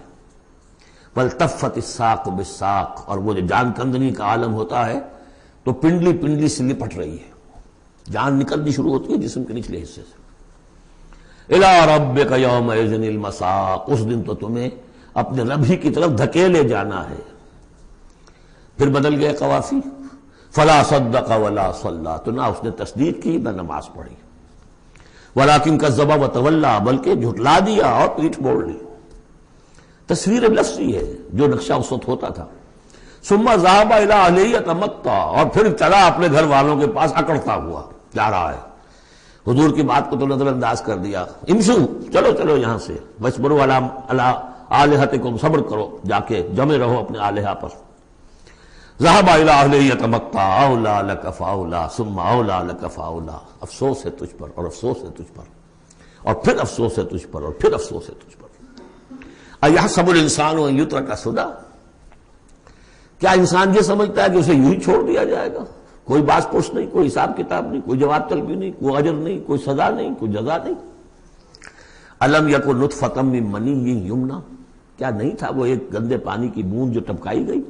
والتفت الساق بالساق، اور وہ جو جان کندنی کا عالم ہوتا ہے تو پنڈلی پنڈلی سے لپٹ رہی ہے، جان نکلنی شروع ہوتی ہے جسم کے نچلے حصے سے. الی ربک یومئذ المساق، اس دن تو تمہیں اپنے رب ہی کی طرف دھکیلے جانا ہے. پھر بدل گئے قوافی. فلا صدق ولا صلی، تو نہ اس نے تصدیق کی نہ نماز پڑھی. ولیکن کذب وتولی، بلکہ جھٹلا دیا اور پیٹھ موڑ لی. تصویر لفظی ہے جو نقشہ اس وقت ہوتا تھا. ثم ذهب الى اهله يتمطى، اور پھر چلا اپنے گھر والوں کے پاس اکڑتا ہوا جا رہا ہے. حضور کی بات کو تو نظر انداز کر دیا. امشو، چلو چلو یہاں سے. وَاصْبِرُوا عَلَىٰ آلِهَتِكُمْ، صبر کرو، جا کے جمے رہو اپنے آلہہ پر. ذهب الى اهله يتمطى اولى لك فاولى ثم اولى لك فاولى. افسوس ہے تجھ پر، اور افسوس ہے تجھ پر، اور پھر افسوس ہے تجھ پر، اور پھر افسوس ہے تجھ پر. اَيَحْسَبُ الْإِنسَانُ أَن يُتْرَكَ سُدًى، کیا انسان یہ سمجھتا ہے کہ اسے یوں ہی چھوڑ دیا جائے گا؟ کوئی باز پرس نہیں، کوئی حساب کتاب نہیں، کوئی جواب طلبی نہیں، کوئی اجر نہیں، کوئی سزا نہیں، کوئی جزا نہیں. أَلَمْ يَكُنْ نُطْفَةً مِّن مَّنِيٍّ يُمْنَىٰ، کیا نہیں تھا وہ ایک گندے پانی کی بوند جو ٹپکائی گئی.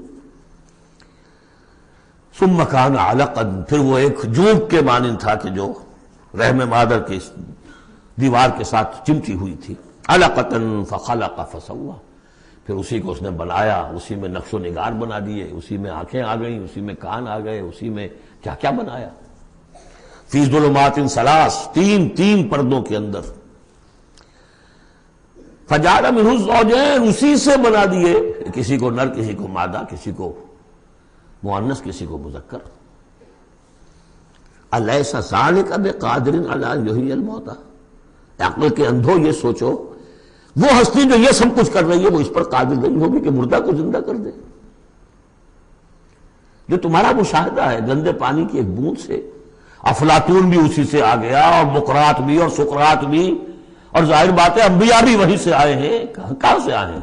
ثُمَّ كَانَ عَلَقًا، پھر وہ ایک جونک کے مانند تھا کہ جو رحم مادر کی دیوار کے ساتھ چمٹی ہوئی تھی. عَلَقَةً فَخَلَقَ فَسَوَّىٰ، پھر اسی کو اس نے بنایا، اسی میں نقش و نگار بنا دیے، اسی میں آنکھیں آ گئیں، اسی میں کان آ گئے، اسی میں کیا کیا بنایا. فی ظلمات ثلاث، تین پردوں کے اندر. فجعل منہ الزوجین، اسی سے بنا دیے، کسی کو نر کسی کو مادہ، کسی کو مؤنث کسی کو مذکر۔ الیس ذلک بقادر علی ان یحیی الموتى، عقل کے اندھو یہ سوچو وہ ہستی جو یہ سب کچھ کر رہی ہے وہ اس پر قادر نہیں ہوگی کہ مردہ کو زندہ کر دے؟ جو تمہارا مشاہدہ ہے گندے پانی کی ایک بوند سے، افلاطون بھی اسی سے آ گیا، اور بقراط بھی، اور سقراط بھی، اور ظاہر بات ہے انبیاء بھی وہیں سے آئے ہیں۔ کہاں سے آئے ہیں؟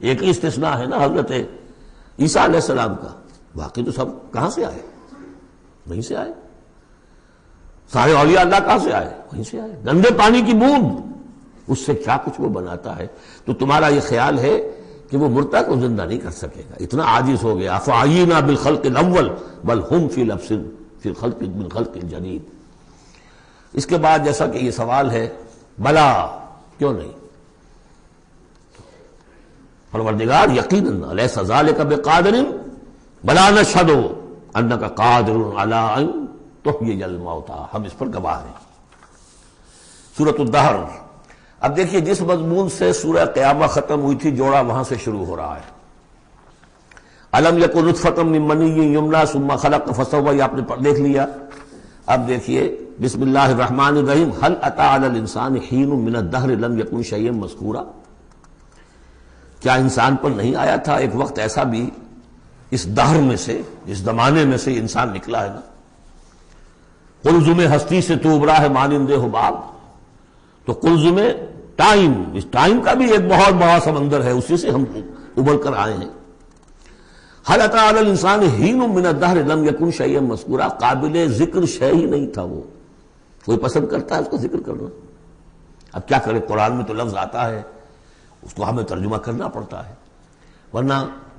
ایک ہی استثناء ہے نا حضرت عیسیٰ علیہ السلام کا، باقی تو سب کہاں سے آئے؟ وہیں سے آئے۔ سارے اولیاء اللہ کہاں سے آئے؟ وہیں سے آئے۔ گندے پانی کی بوند، اس سے کیا کچھ وہ بناتا ہے۔ تو تمہارا یہ خیال ہے کہ وہ مردہ کو زندہ نہیں کر سکے گا، اتنا عاجز ہو گیا۔ فعینا بالخلق الاول بل ہم فی لبس فی الخلق من خلق جدید۔ اس کے بعد جیسا کہ یہ سوال ہے، بلا کیوں نہیں؟ پروردگار یقیناً الیس ذلک بقادر بلا نشہد انک قادر علی ان تحیی الموتى، ہم اس پر گواہ ہیں۔ سورۃ الدہر۔ اب دیکھیے جس مضمون سے سورہ قیامہ ختم ہوئی تھی جوڑا وہاں سے شروع ہو رہا ہے۔ الم یکن نطفۃ من منی یمنی ثم خلق فسوی، آپ نے دیکھ لیا۔ اب دیکھیے بسم اللہ الرحمن الرحیم، هل اتى على الانسان حین من الدہر لم یکن شیئا مذکورا، کیا انسان پر نہیں آیا تھا ایک وقت ایسا بھی، اس دہر میں سے، اس زمانے میں سے انسان نکلا ہے نا۔ قلزم ہستی سے تو ابرا ہے مانند حباب، تو قلزم ٹائم، اس ٹائم کا بھی ایک بہت بڑا سمندر ہے، اسی سے ہم ابھر کر آئے ہیں۔ هل اتى على الانسان حین من الدہر لم یکن شیئا مذکورا، قابل ذکر شے ہی نہیں تھا وہ، کوئی پسند کرتا ہے اس کو ذکر کرنا؟ اب کیا کرے، قرآن میں تو لفظ آتا ہے اس کو ہمیں ترجمہ کرنا پڑتا ہے، ورنہ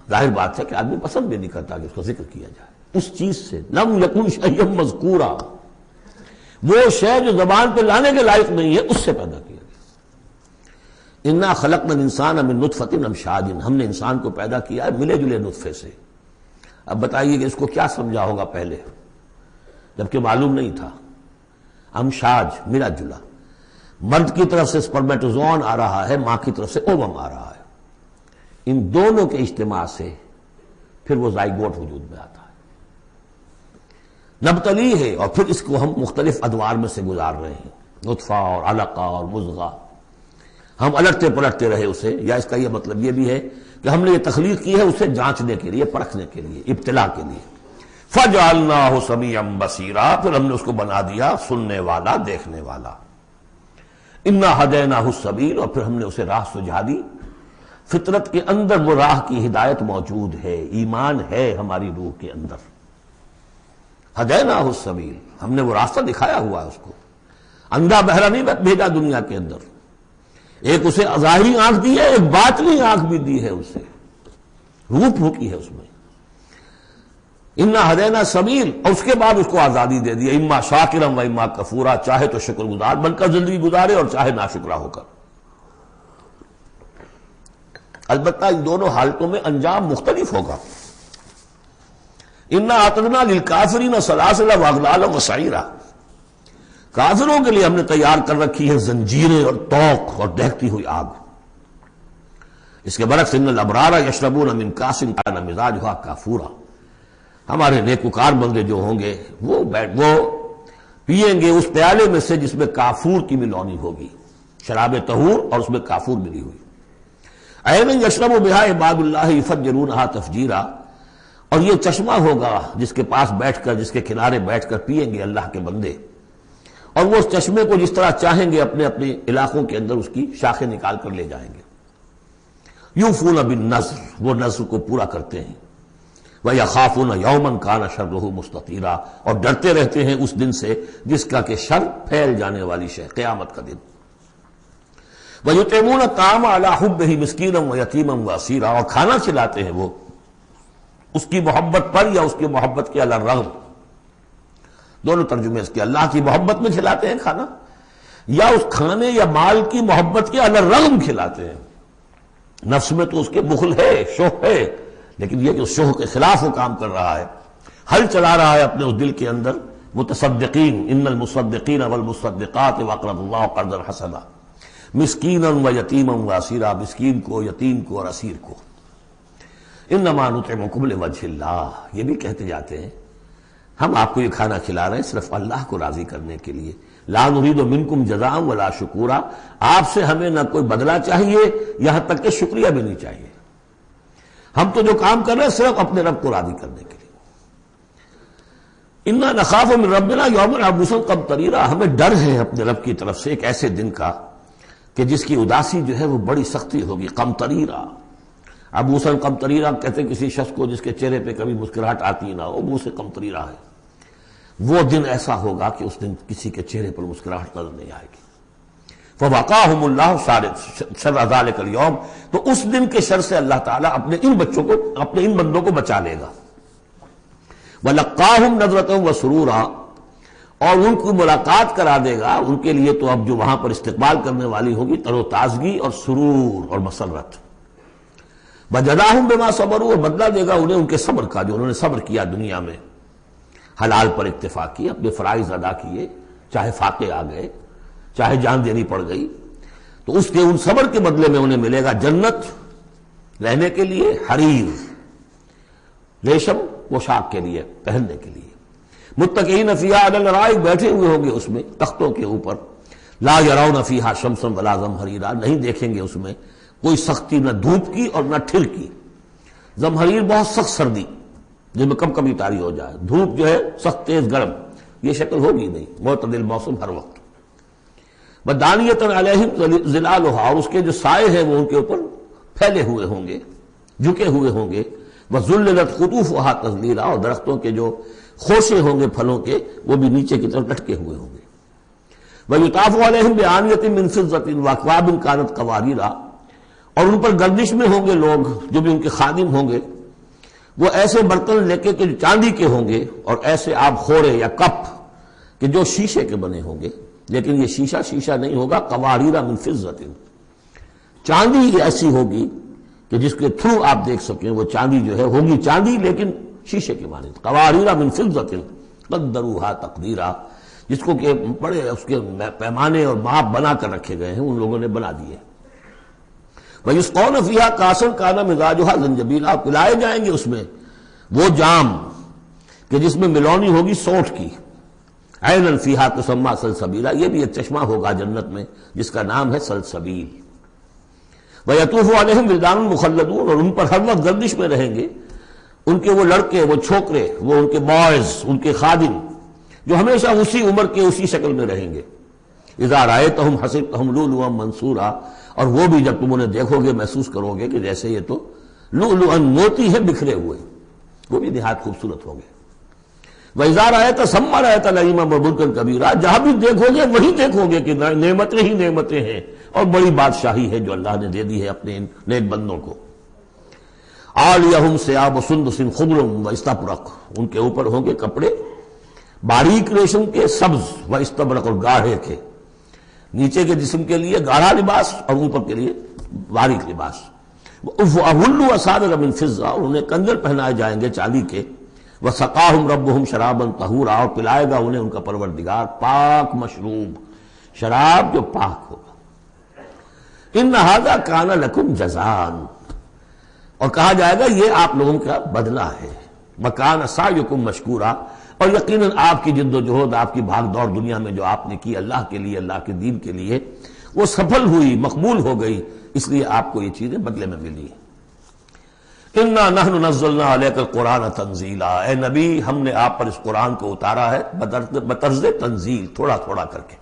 ظاہر بات ہے کہ آدمی پسند بھی نہیں کرتا کہ اس کا ذکر کیا جائے۔ اس چیز سے لم یکن شیئا مذکورا، وہ شے جو زبان پہ لانے کے لائق نہیں ہے اس سے پیدا کیا گیا۔ انا خلقنا الانسان من نطفۃ امشاج، ہم نے انسان کو پیدا کیا ہے ملے جلے نطفے سے۔ اب بتائیے کہ اس کو کیا سمجھا ہوگا پہلے جبکہ معلوم نہیں تھا۔ امشاج ملا جلا، مرد کی طرف سے سپرمیٹوزوان آ رہا ہے، ماں کی طرف سے اووم آ رہا ہے، ان دونوں کے اجتماع سے پھر وہ زائگوٹ وجود میں آتا ہے، نبتلی ہے، اور پھر اس کو ہم مختلف ادوار میں سے گزار رہے ہیں، نطفہ اور علقہ اور مضغہ، ہم الٹتے پلٹتے رہے اسے، یا اس کا یہ مطلب یہ بھی ہے کہ ہم نے یہ تخلیق کی ہے اسے جانچنے کے لیے، پرکھنے کے لیے، ابتلا کے لیے۔ فَجَعَلْنَاهُ سَمِيعًا بَصِيرًا، پھر ہم نے اس کو بنا دیا سننے والا، دیکھنے والا۔ اِنَّا هَدَيْنَاهُ السَّبِيلَ، اور پھر ہم نے اسے راہ سجھا دی۔ فطرت کے اندر وہ راہ کی ہدایت موجود ہے، ایمان ہے ہماری روح کے اندر۔ ہدیناہ السبیل، ہم نے وہ راستہ دکھایا ہوا ہے اس کو، اندھا بہرا نہیں بھیجا دنیا کے اندر، ایک اسے ظاہری آنکھ دی ہے، ایک باطنی آنکھ بھی دی ہے، اسے روح پھونکی ہے اس میں۔ انا ہدینا السبیل، اور اس کے بعد اس کو آزادی دے دی، اما شاکرا و اما کفورا، چاہے تو شکر گزار بن کر زندگی گزارے اور چاہے ناشکرا ہو کر۔ البتہ ان دونوں حالتوں میں انجام مختلف ہوگا۔ انا اعتدنا للکافرین سلاسل واغلالا وسعیرا، کافروں کے لیے ہم نے تیار کر رکھی ہے زنجیریں اور طوق اور دہتی ہوئی آگ۔ اس کے برعکس ان الابرار یشربون من کاس کان مزاجها کافورا، ہمارے نیکوکار بندے جو ہوں گے وہ پیئیں گے اس پیالے میں سے جس میں کافور کی ملونی ہوگی، شراب طہور اور اس میں کافور ملی ہوئی۔ عین یشرب بها عباد اللہ یفجرونها تفجیرا، اور یہ چشمہ ہوگا جس کے پاس بیٹھ کر، جس کے کنارے بیٹھ کر پیئیں گے اللہ کے بندے، اور وہ اس چشمے کو جس طرح چاہیں گے اپنے اپنے علاقوں کے اندر اس کی شاخیں نکال کر لے جائیں گے۔ یوفون بالنذر، وہ نذر کو پورا کرتے ہیں۔ وَيَخَافُونَ يَوْمًا كَانَ شَرُّهُ مُسْتَطِيرًا، اور ڈرتے رہتے ہیں اس دن سے جس کا کہ شر پھیل جانے والی شے، قیامت کا دن۔ وَيُطْعِمُونَ الطَّعَامَ عَلَىٰ حُبِّهِ مِسْكِينًا وَيَتِيمًا وَأَسِيرًا، اور کھانا کھلاتے ہیں وہ اس کی محبت پر یا اس کی محبت کے علی الرغم، دونوں ترجمے اس کے، اللہ کی محبت میں کھلاتے ہیں کھانا، یا اس کھانے یا مال کی محبت کے علی الرغم کھلاتے ہیں۔ نفس میں تو اس کے بخل ہے، شوق ہے، لیکن یہ کہ اس شوق کے خلاف وہ کام کر رہا ہے، حل چلا رہا ہے اپنے اس دل کے اندر۔ متصدقین ان المصدقین والمصدقات واقرضوا اللہ قرضا حسنا، مسکینا و یتیما و اسیرا، مسکین کو، یتیم کو اور اسیر کو۔ انما نطعمکم لوجہ اللہ، یہ بھی کہتے جاتے ہیں ہم آپ کو یہ کھانا کھلا رہے ہیں صرف اللہ کو راضی کرنے کے لیے، لا نرید منکم جزاء ولا شکورا، آپ سے ہمیں نہ کوئی بدلہ چاہیے یہاں تک کہ شکریہ بھی نہیں چاہیے، ہم تو جو کام کر رہے ہیں صرف اپنے رب کو راضی کرنے کے لیے۔ انا نخاف من ربنا یوما عبوسا قمطریرا، ہمیں ڈر ہے اپنے رب کی طرف سے ایک ایسے دن کا کہ جس کی اداسی جو ہے وہ بڑی سختی ہوگی، قمطریرا۔ عبوسا قمطریرا کہتے ہیں کسی شخص کو جس کے چہرے پہ کبھی مسکراہٹ آتی نہ ہو، منہ سے قمطریرا ہے۔ وہ دن ایسا ہوگا کہ اس دن کسی کے چہرے پر مسکراہٹ نظر نہیں آئے گی۔ فوقاہم اللہ شر ذلک اليوم، تو اس دن کے شر سے اللہ تعالیٰ اپنے ان بچوں کو، اپنے ان بندوں کو بچا لے گا۔ وَلَقَّاهُمْ نَضْرَةً وَسُرُورًا، اور ان کو ملاقات کرا دے گا ان کے لیے تو اب جو وہاں پر استقبال کرنے والی ہوگی تر و تازگی اور سرور اور مسرت۔ وَجَزَاهُمْ بِمَا صَبَرُوا، اور بدلہ دے گا انہیں ان کے صبر کا، جو انہوں نے صبر کیا دنیا میں، حلال پر اکتفا کی، اپنے فرائض ادا کیے، چاہے فاقے آ گئے، چاہے جان دینی پڑ گئی، تو اس کے ان صبر کے بدلے میں انہیں ملے گا جنت رہنے کے لیے، حریر ریشم پوشاک کے لیے، پہننے کے لیے، متکئین فیہا علی الارائک، بیٹھے ہوئے ہوں گے اس میں تختوں کے اوپر، لا یرون فیہا شمسا ولا زمہریرا، نہیں دیکھیں گے اس میں کوئی سختی نہ دھوپ کی اور نہ ٹھنڈ کی۔ زمہریر بہت سخت سردی جس میں کب کبھی طاری ہو جائے، دھوپ جو ہے سخت تیز گرم، یہ شکل ہوگی نہیں، معتدل موسم ہر وقت۔ بدانیۃ علیہم ظلالھا، اور اس کے جو سائے ہیں وہ ان کے اوپر پھیلے ہوئے ہوں گے، جھکے ہوئے ہوں گے۔ وذللت قطوفھا تذلیلا، اور درختوں کے جو خوشے ہوں گے پھلوں کے وہ بھی نیچے کی طرف لٹکے ہوئے ہوں گے۔ ویطاف علیہم بآنیۃ من فضۃ واکواب کانت قواریرا، اور ان پر گردش میں ہوں گے لوگ جو بھی ان کے خادم ہوں گے، وہ ایسے برتن لے کے جو چاندی کے ہوں گے، اور ایسے آب خورے یا کپ کہ جو شیشے کے بنے ہوں گے، لیکن یہ شیشہ نہیں ہوگا، قواریرا من فضۃ، چاندی ایسی ہوگی کہ جس کے تھرو آپ دیکھ سکیں، وہ چاندی جو ہے ہوگی چاندی لیکن شیشے کے مانند، قواریرا من فضۃ قدروھا تقدیرا، جس کو کہ بڑے اس کے پیمانے اور ماپ بنا کر رکھے گئے ہیں، ان لوگوں نے بنا دیے۔ وَيُسْقَوْنَ فِيهَا كَأْسًا كَانَ مِزَاجُهَا زَنْجَبِيلًا، پلائے جائیں گے اس میں وہ جام کہ جس میں ملونی ہوگی سونٹ کی، عَيْنًا فِيهَا تُسَمَّىٰ سَلْسَبِيلًا، یہ بھی ایک چشمہ ہوگا جنت میں جس کا نام ہے سلسبیل۔ وَيَطُوفُ عَلَيْهِمْ وِلْدَانٌ مُخَلَّدُونَ، اور ان پر ہر وقت گردش میں رہیں گے ان کے وہ لڑکے، وہ چھوکرے، وہ ان کے بوائز، ان کے خادم جو ہمیشہ اسی عمر کے اسی شکل میں رہیں گے۔ اذا رأیتہم حسبتہم لؤلؤا منثورا، اور وہ بھی جب تم انہیں دیکھو گے محسوس کرو گے کہ جیسے یہ تو لؤلؤا موتی ہے بکھرے ہوئے، وہ بھی نہایت خوبصورت ہوں گے۔ وَإِذَا رَأَيْتَ ثَمَّ رَأَيْتَ نَعِيمًا وَمُلْكًا كَبِيرًا، جہاں بھی دیکھو گے وہی دیکھو گے کہ نعمتیں ہی نعمتیں ہیں اور بڑی بادشاہی ہے جو اللہ نے دے دی ہے اپنے ان نیک بندوں کو۔ عَالِيَهُمْ ثِيَابُ سُنْدُسٍ خُضْرٌ وَإِسْتَبْرَقٌ، ان کے اوپر ہوں گے کپڑے باریک ریشم کے، سبز و استبرق، اور گاڑھے کے، نیچے کے جسم کے لیے گاڑھا لباس اور اوپر کے لیے باریک لباس۔ وَأَحُلُّوا أَسَاوِرَ مِن فِضَّةٍ، اور انہیں کنگن پہنائے جائیں گے چاندی کے۔ وَسَقَاهُمْ رَبُّهُمْ شَرَابًا طَهُورًا، اور پلائے گا انہیں ان کا پروردگار پاک مشروب، شراب جو پاک ہوگا۔ إِنَّ هَذَا كَانَ لَكُمْ جَزَاءً، اور کہا جائے گا یہ آپ لوگوں کا بدلہ ہے۔ وَكَانَ سَعْيُكُمْ مَشْكُورًا، اور یقیناً آپ کی جد و جہد، آپ کی بھاگ دوڑ دنیا میں جو آپ نے کی اللہ کے لیے، اللہ کے دین کے لیے، وہ سفل ہوئی، مقبول ہو گئی، اس لیے آپ کو یہ چیزیں بدلے میں ملی۔ اِنَّا نَحْنُ نَزَّلْنَا عَلَيْكَ الْقُرْآنَ تَنزِيلًا، اے نبی ہم نے آپ پر اس قرآن کو اتارا ہے بطرز تنزیل، تھوڑا تھوڑا کر کے۔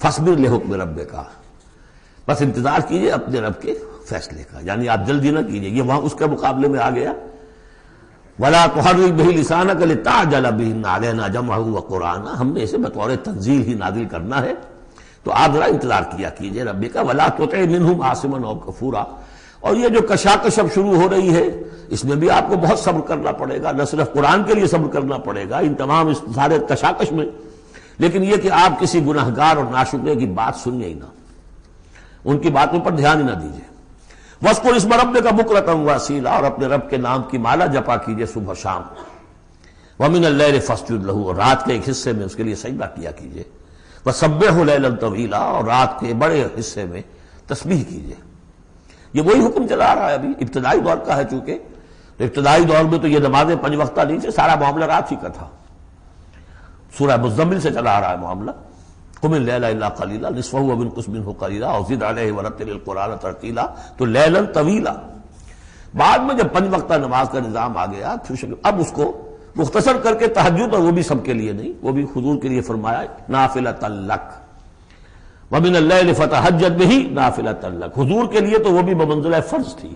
فَاصْبِرْ لِحُكْمِ رَبِّكَ، بس انتظار کیجئے اپنے رب کے فیصلے کا، یعنی آپ جلدی نہ کیجئے، یہ وہاں اس کے مقابلے میں آ گیا۔ وَلَا تُحَرِّكْ بِهِ لِسَانَكَ لِتَعْجَلَ بِهِ إِنَّ عَلَيْنَا جَمْعَهُ وَقُرْآنَهُ، ہم نے اسے بطور تنزیل ہی نازل کرنا ہے، تو آپ ذرا انتظار کیا کیجئے ربی کا۔ وَلَا تُطِعْ مِنْهُمْ عَاصِمًا أَوْ كَفُورًا، اور یہ جو کشاکش اب شروع ہو رہی ہے اس میں بھی آپ کو بہت صبر کرنا پڑے گا، نہ صرف قرآن کے لیے صبر کرنا پڑے گا ان تمام اس سارے کشاکش میں، لیکن یہ کہ آپ کسی گناہگار اور ناشکرے کی بات سنیے ہی نہ، ان کی باتوں پر دھیان ہی نہ دیجیے۔ وَاذْكُرِ اسْمَ رَبِّكَ بُكْرَةً وَأَصِيلًا، اور اپنے رب کے نام کی مالا جپا کیجیے صبح شام۔ وَمِنَ اللَّيْلِ فَاسْجُدْ لَهُ، اور رات کے ایک حصے میں اس کے لیے سجدہ کیا کیجیے۔ وَسَبِّحُوا لَيْلًا طَوِيلًا، اور رات کے بڑے حصے میں تسبیح کیجیے۔ یہ وہی حکم چلا رہا ہے ابھی، ابتدائی دور کا ہے چونکہ، تو ابتدائی دور میں تو یہ نمازیں 5 وقتہ نہیں تھے، سارا معاملہ رات ہی کا تھا۔ سورہ مزمل سے چلا آ رہا ہے معاملہ، قُمِ اللَّيْلَ إِلَّا قَلِيلًا نِصْفَهُ وَانقُصْ مِنْهُ قَلِيلًا أَوْ زِدْ عَلَيْهِ وَرَتِّلِ الْقُرْآنَ تَرْتِيلًا، تو لیلاً طویلا۔ بعد میں جب 5 وقتہ نماز کا نظام آ گیا، پھر اب اس کو مختصر کر کے تہجد، اور وہ بھی سب کے لیے نہیں، وہ بھی حضور کے لیے فرمایا نافلۃ لک ومن اللیل فتہجد بہ نافلۃ لک، حضور کے لیے تو وہ بھی بمنزلہ فرض تھی،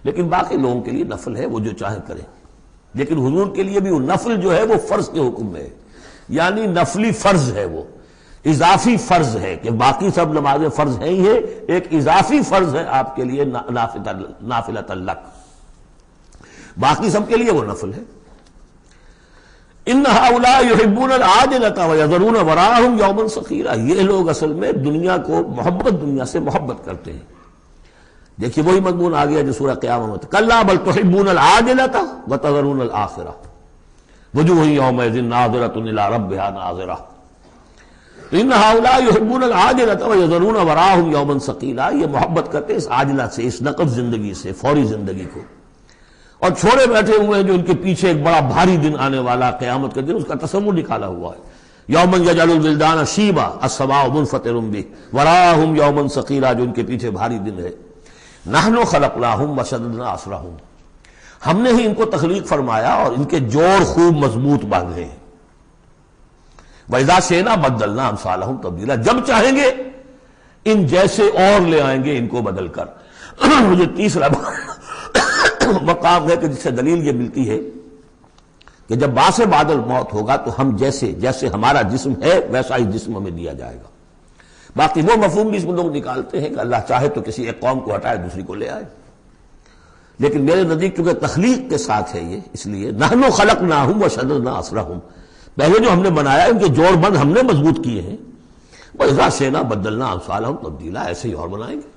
لیکن باقی لوگوں کے لیے نفل ہے، وہ جو چاہے کریں۔ لیکن حضور کے لیے بھی وہ نفل جو ہے وہ فرض کے حکم میں ہے، یعنی نفلی فرض ہے، وہ اضافی فرض ہے کہ باقی سب نمازیں فرض ہیں ہی ہے، ایک اضافی فرض ہے آپ کے لیے نافلۃ لک، باقی سب کے لیے وہ نفل ہے۔ ان هؤلاء يحبون العاجلة ويذرون وراءهم يوما ثقيلا، یہ لوگ اصل میں دنیا کو دنیا سے محبت کرتے ہیں۔ دیکھیے وہی مضمون آ گیا جو سورہ قیامہ میں، کلا بل تحبون العاجلة وتذرون الآخرة وجوہ یومئذ ناظرة إلى ربها ناظرة۔ ان هؤلاء يحبون العاجلة ويذرون وراءهم يوما ثقيلا، یہ محبت کرتے ہیں اس عاجلہ سے، اس نقد زندگی سے، فوری زندگی کو، اور چھوڑے بیٹھے ہوئے ہیں جو ان کے پیچھے ایک بڑا بھاری دن آنے والا قیامت کا دن، اس کا تصور نکالا ہوا ہے۔ یوما یجعل الولدان شیبا السماء منفطر بہ وراءهم یوما ثقیلا، جو ان کے پیچھے بھاری دن ہے۔ نحن خلقناہم وشددنا اسرہم، ہم نے ہی ان کو تخلیق فرمایا اور ان کے جوڑ خوب مضبوط باندھے ہیں۔ وَإِذَا شِئْنَا بَدَّلْنَا أَمْثَالَهُمْ تَبْدِيلًا، جب چاہیں گے ان جیسے اور لے آئیں گے ان کو بدل کر۔ مجھے تیسرا مقام ہے کہ جس سے دلیل یہ ملتی ہے کہ جب باعث بعد الموت ہوگا تو ہم جیسے ہمارا جسم ہے ویسا ہی جسم ہمیں دیا جائے گا۔ باقی وہ مفہوم بھی اس میں لوگ نکالتے ہیں کہ اللہ چاہے تو کسی ایک قوم کو ہٹائے دوسری کو لے آئے، لیکن میرے نزدیک کیونکہ تخلیق کے ساتھ ہے یہ، اس لیے نحن خلقناہم وشددنا اسرہم، پہلے جو ہم نے بنایا ان کے جوڑ بند ہم نے مضبوط کیے ہیں۔ وَإِذَا شِئْنَا بَدَّلْنَا أَمْثَالَهُمْ تَبْدِيلًا، ایسے ہی اور بنائیں گے۔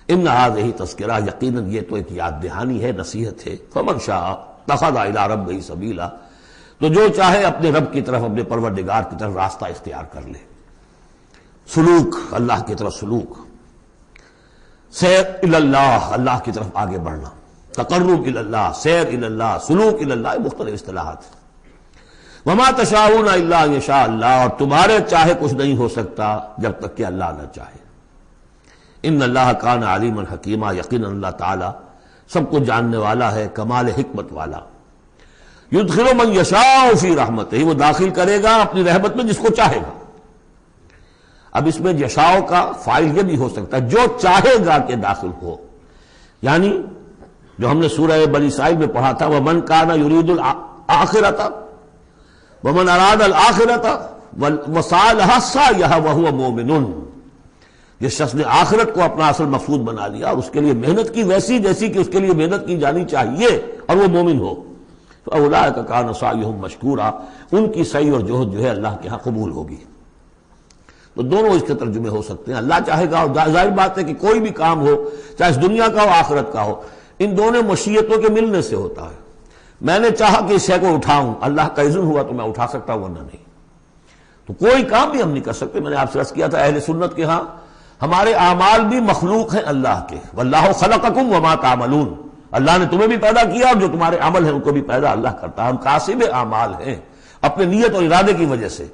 ان هذه تذکرہ، یقیناً یہ تو ایک یاد دہانی ہے، نصیحت ہے۔ فمن شاء اتخذ الى ربہ سبیلا، تو جو چاہے اپنے رب کی طرف، اپنے پروردگار کی طرف راستہ اختیار کر لے، سلوک، اللہ کی طرف سلوک، سیر الی اللہ، اللہ کی طرف آگے بڑھنا، تقرب الی اللہ، سیر الی اللہ، سلوک الی اللہ، مختلف اصطلاحات۔ وما تشاءون الا ان یشاء اللہ، اور تمہارے چاہے کچھ نہیں ہو سکتا جب تک کہ اللہ نہ چاہے۔ ان اللہ کان علیما حکیما، یقینا اللہ تعالی سب کو جاننے والا ہے، کمال حکمت والا۔ یدخل من یشاء فی رحمتہ، وہ داخل کرے گا اپنی رحمت میں جس کو چاہے گا۔ اب اس میں یشاء کا فاعل یہ بھی ہو سکتا ہے جو چاہے گا کہ داخل ہو، یعنی جو ہم نے سورہ بنی اسرائیل میں پڑھا تھا، ومن کان یرید الآخرۃ ومن اراد الآخرۃ وسعى لها سعیها وهو مؤمن، جس شخص نے آخرت کو اپنا اصل مقصود بنا لیا اور اس کے لیے محنت کی ویسی جیسی کہ اس کے لیے محنت کی جانی چاہیے اور وہ مومن ہو، فاولئک کان سعیہم مشکورا، ان کی سعی اور جہد جو ہے اللہ کے ہاں قبول ہوگی۔ تو دونوں اس کے ترجمے ہو سکتے ہیں، اللہ چاہے گا، اور ظاہر بات ہے کہ کوئی بھی کام ہو چاہے اس دنیا کا ہو آخرت کا ہو، ان دونوں مشیتوں کے ملنے سے ہوتا ہے۔ میں نے چاہا کہ اس شے کو اٹھاؤں، اللہ کا اذن ہوا تو میں اٹھا سکتا ہوں، ورنہ نہیں۔ تو کوئی کام بھی ہم نہیں کر سکتے۔ میں نے آپ سے عرض کیا تھا اہل سنت کے ہاں ہمارے اعمال بھی مخلوق ہیں اللہ کے، واللہ خلقکم وما تعملون، اللہ نے تمہیں بھی پیدا کیا اور جو تمہارے عمل ہیں ان کو بھی پیدا اللہ کرتا ہے۔ ہم کاسب اعمال ہیں اپنے نیت اور ارادے کی وجہ سے،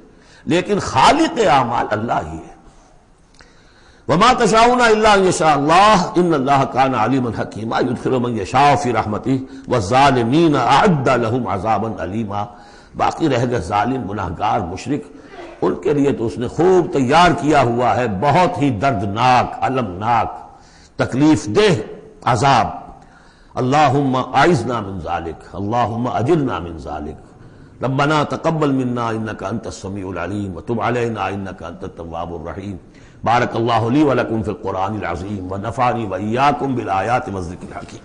لیکن خالق اعمال اللہ ہی ہے۔ وما تشاءون الا ان یشاء اللہ ان اللہ کان علیما حکیما یدخل من یشاء فی رحمتہ والظالمین اعد لهم عذابا علیما، باقی رہ گئے ظالم، گناہگار، مشرک، ان کے لیے تو اس نے خوب تیار کیا ہوا ہے بہت ہی دردناک، المناک، تکلیف دہ عذاب۔ اللہم اعذنا من ذالک، اللہم اجرنا من ذالک، ربنا تقبل منا انک انت السمیع العلیم وتب علینا انک انت التواب الرحیم۔ بارک اللہ لی ولکم فی القرآن العظیم ونفعنی وإیاکم بالآیات والذکر الحکیم۔